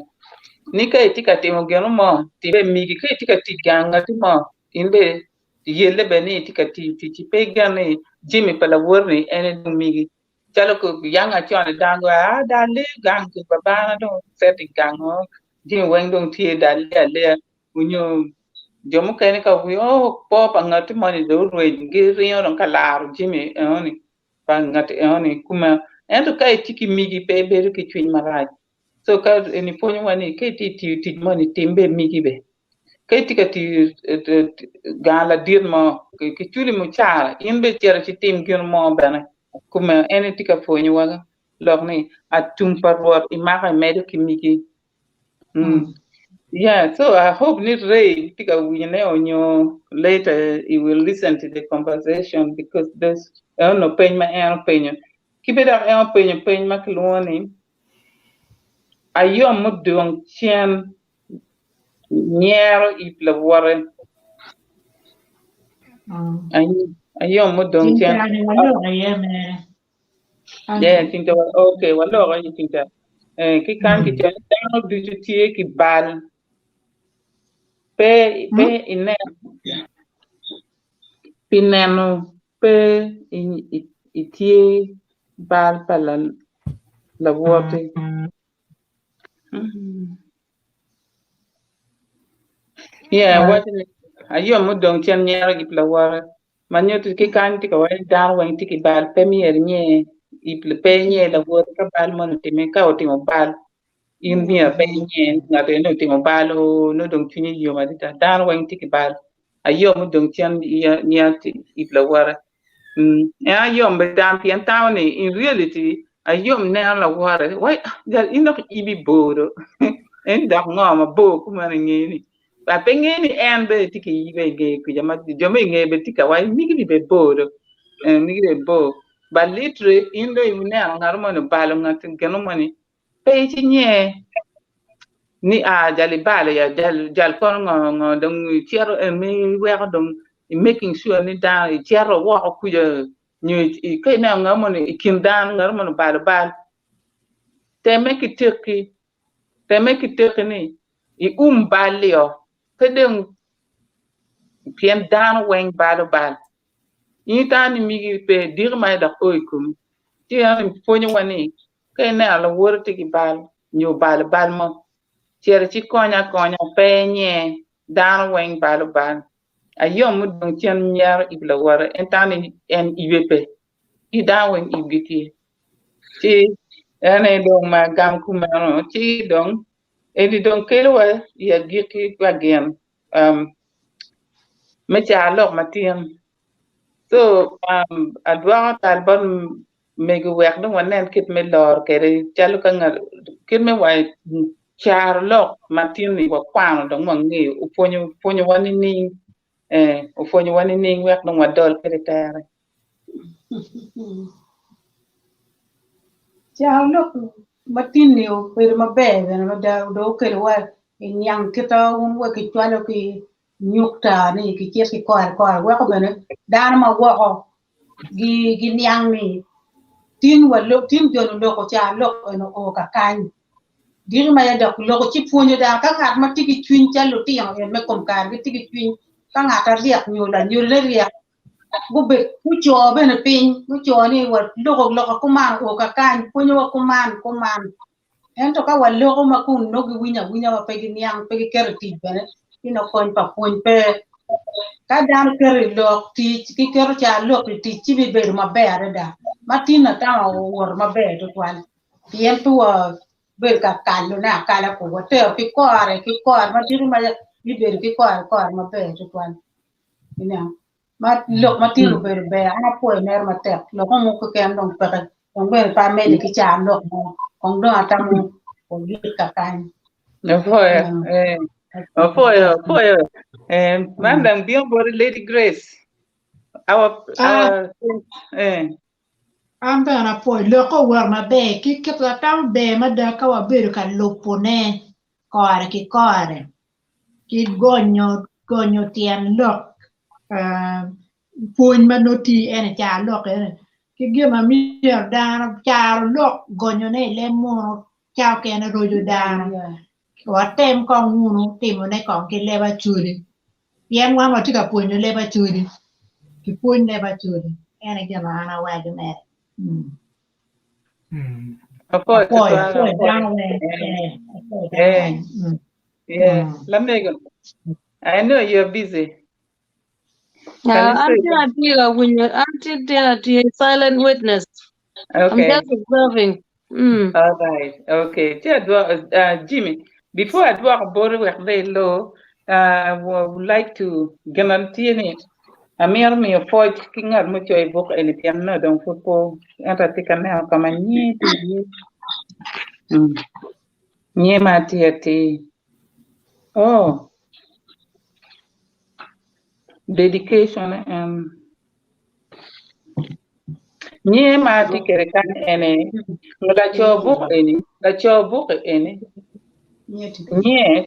Speaker 1: nika etika temo geno mo ti be migi ke tika tiganga ti mo inbe yelle be ni tika ti pe gane jimi pala worni ene migi chalo ko yanga chon dango dale gang ku babana do seti gango jimi weng dong tie dale unyo jomu kene ka wi pop angati mani do rwe ngi riyo ron kala jimi oni pangati oni kuma ento kai tiki migi pe beru ki twin maraj so ka eni ponyo wani ke ti mani timbe migi be ke tika ti gala dir mo ki chuli mu chara imbe tera ti tim gir mo bana kuma eni tika ponyo waga logni atum parwor imaka medo ki migi Yeah, so I hope Nit Ray on your later you will listen to the conversation because there's I don't know my opinion. Keep it up opinion makaloni. Ayom mudung chien niero ipla warren. Ayom mudung chien. Yeah, I think that was okay. Well, I think that kikan ki chien down do you tie ki bal. Pe ine pineno pe itie bal pala la water. Yeah, what ayo mo dong chen nyara gi plawara. Manyo to ki kan ti ka wai dar wan ti ki bal pe mi nye iple pe nye la water ka bal mo ti me ka o ti mo bal. In mi pe nye na te no ti mo bal no dong chini yo ma ta dar wan ti ki bal. Ayo mo dong chen nya ti iplawara. Ayom be dam pian town in reality ayom na la wara. Why that enough ibi bodo. En dak ngoma bo kuma ngeni. Ba pengeni en be tiki ibe ge ku jama jome nge be tika wai migi be bodo. Migi be bo. Ba litre indo imne ngarmo no balo ngatin geno mani. Pe ti nye ni a jali bale ya jal kon ngo dong tiero mi wero dong making sure ni da tiero wo ku je ni kai na ngamo ni kin dan ngarmo no bal te make it ni I balio kedeng pien dan weng bal ni tan mi pe dir mai da oikum ti an ponyo wani kai na la worti ki bal nyu bal mo tiere ci konya penye dan weng bal ayom mudong chen nyar ibla wara entani en ibepe I dan weng ibiti ci ene dong ma gam kumano ci dong edi dong kelwa ya giki bagen mecha lok matien so adwa talbon megu wek dong wanen kit me lor kere chalu kanga kit me wai char lok matien ni wa kwang dong mangi uponyo wani ni uponyo wani ni wek dong wadol kere tere
Speaker 2: Chao look matin niyo pero mabebe na do kelwa inyang kita un we ki chwalo ki nyukta ni ki ches ki koar we ko bene dan ma wo ko gi nyang ni tin wa lo tin jonu lo ko cha lo no o ka kan dir ma ya da lo ko ci punyo da ka ngat ma tigi twin cha lo ti yang me kom kar gi tigi twin ka ngat ta riak nyu le riak bu be ku cho bene pin ku cho ni wa lo ko man o ka kan punyo ko man ento ka wa lo ko ma kun no gi winya wa pe gi nyang pe gi ker ti bene ino kon pa pun pe ka dan kere lo ti ki kero cha lo ti chi bi be ma be ada matina ta wor ma be to kwan tien tu be ka kalu na kala ko te ki ko ma ti ma bi be ki ko ma be to kwan ina ma lo ma ti be ana po ner ma te lo ko mo ko ken dong pe dong be pa me ki cha lo mo kong do ata mo ko gi ka kan
Speaker 1: Madam Biobori, Lady Grace. Our
Speaker 4: I'm gonna put local where my bed, kick up the town bear, my duck, our beer can look for ne, car, kid gonyo tian look, point manoti and a child look, kid give a mere down, child look, gonyo ne, lemon, chow can a roll down. What time con uno, team on a conky lever churi. Young one will take a point, lever churi. To point lever churi, and again, I wag a man.
Speaker 1: I know you're busy.
Speaker 6: Auntie, silent witness.
Speaker 1: Okay.
Speaker 6: I'm just observing.
Speaker 1: All right. Okay. Jimmy, before I do a board work very low, I would like to guarantee it. Amir mi fo king at mucho e book and piano don football antatika na kama nye matiati. Oh, dedication and nye mati kerekan ene nga cho book ene nye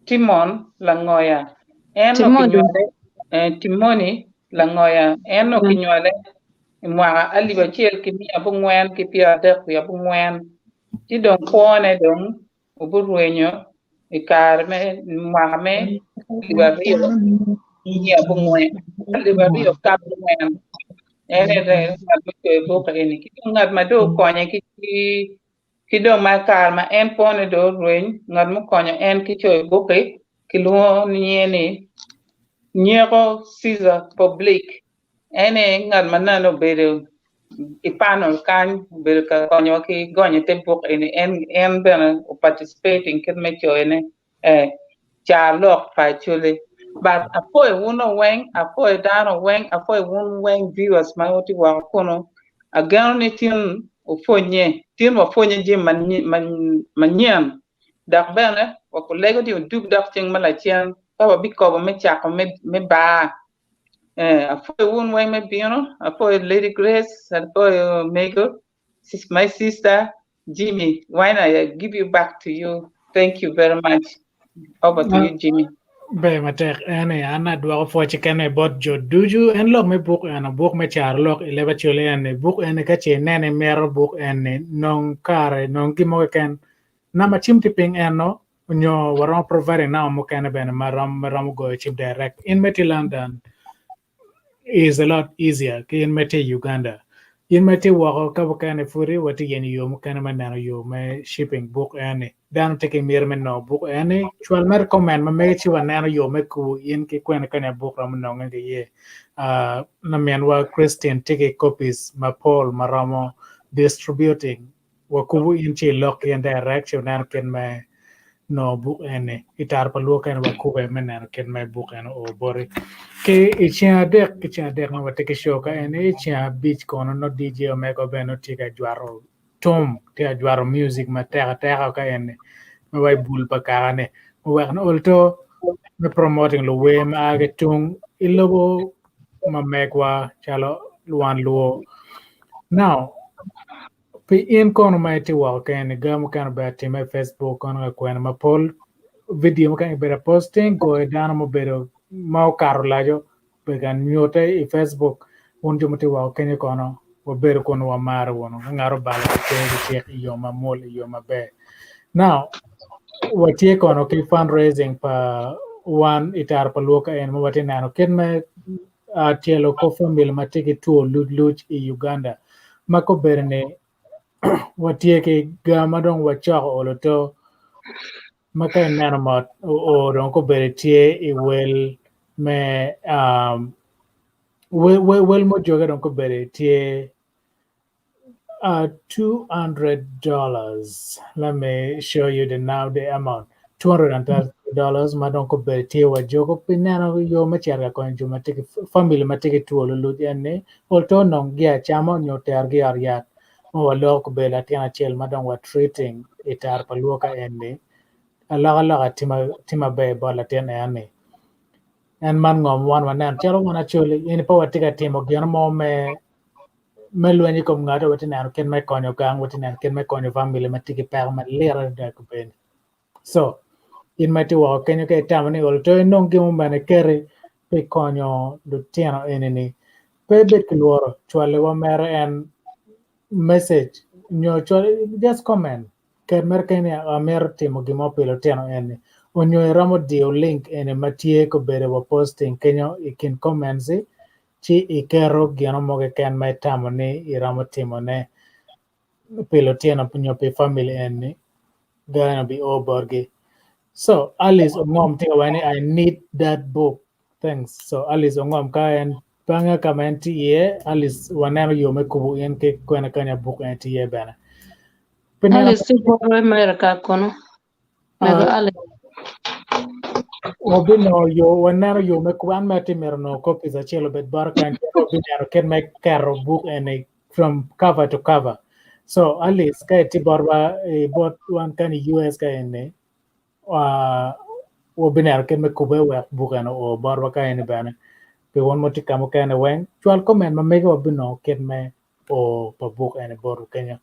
Speaker 1: Timon langoya eno kinyole Timoni langoya eno kinyole mwa aliba chiel kimi abungwen ki pia de ku abungwen ti don pone don oburwenyo ikar me mwa me liba rio ni abungwen liba rio kabungwen ene de abukwe boka ene ki ngat ma do konye ki do ma kar ma en pone do rwen ngat mu konye en ki choy boke ki lo ni ene nyero Caesar public ene ngat manano bere ipano kan bere ka konyo ki gonye te book en bena participating kin me cho ene cha lok pa chule but apoy uno weng apoy dano weng apoy un weng viewers ma oti wa kono agano ni tin ofonye jim manyan dak bena wa kolego di duk dak ting mala chian pa bi ko me cha ko me ba apoy un weng me bino apoy Lady Grace apoy Mego my sister Jimmy why not I give you back to you. Thank you very much. Over to you, Jimmy.
Speaker 3: Be matek ene ana dwa fo chikane bot jo duju en lok me book ana book me char lok leba chole ene book ene ka che nene mer book ene non kare non gimo ken na ma chimti ping eno nyo waron provide na mo ken ben maram go chip direct in Meti London is a lot easier ki in Meti Uganda in Meti wako ka ken furi wati yen yo mo ken manano yo me shipping book ene dan take mir men no book ene chwal mer comment ma me chi wanano yo me ku in ki kwen kan book ram no nge ye na men wa Christian take copies ma Paul maramo distributing wa ku in chi lock in direction nan ken me no book ene itar pa lo kan wa ku men nan ken me book ene o bori ke ichia dek no take show ka ene ichia beach kono no DJ o me ko beno tika jwaro tom te jwaro music ma tera ka ene me way bul pa kane mo wax no olto me promoting lo we ma ge tung ilobo ma megwa chalo luan luo now pe in kono ma ti wa kane gam kan ba te me Facebook kono ko ma pol video kan be posting go down mo be ma karo lajo be kan nyote e Facebook won jo mate wa kane kono wo be kono wa maro wono ngaro bala te yo ma mol yo ma be now watie kono ki fundraising pa one itar pa loka en mawati nano ken me tielo ko family matiki tuo luch i Uganda mako berne watie ke gamadong wachako oloto maka nano mat o don ko bere tie I wel me well mo joga don ko bere tie $200. Let me show you the amount. $230 ma don ko bere tie wa jogo pinano yo ma charga ko juma tiki family ma tiki tuolo lut enne olto non gia chamo nyo tergi ariat mo lo ko bela tiana chel ma don wa treating itar paluoka enne alaga tima be bala tiana enne and man ngom wan wanan chalo wana chuli ini pa watika timo gyan mo me luenyi kom ngado watinan ken me konyo gang watinan ken me konyo family matiki pa ma lera da ko ben so in mati wa kenyo ke tamani ol to non ke mo mane kere pe konyo do tiano eneni pe bet kloro chwale wa mere en message nyo chwale just comment ke mer kene amer timo gimo pilo tiano ene onyo ramo dio link ene matie ko bere wa posting kenyo ikin comments chi ikero gino moge ken me tamani iramo timo ne pilo tiano punyo pe family ene gonna be oborgi. So Alice Ongom Tingawani, I need that book. Thanks. So Alice Ongom Kayan Banga Kamenti ye Alice Wanero Yome Kubu Yenke Kwena Kanya book and ye bana.
Speaker 6: Alice Tibo America kono. Naga Alice.
Speaker 3: Obino yo Wanero Yome Kuban Mati Merno copies a chelo bet barka and Obino can make caro book and from cover to cover. So Alice Kay Tiborba bought one kind of US guy in there. Wo biner ken me kube wek bukan o barwa ka ene bana pe won moti kamo kene wen chwal comment ma mega bino ken me o pa buk ene boru kenya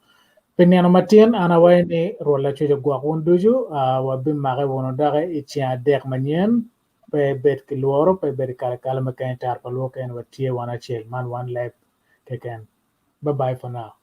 Speaker 3: pe neno matien ana wayni rola chujo gwa won duju wa bim mare wono dare itia dek manien pe bet kiloro pe bet kala kala ma kan tar pa lo ken watie wana chel man one lap keken bye bye for now.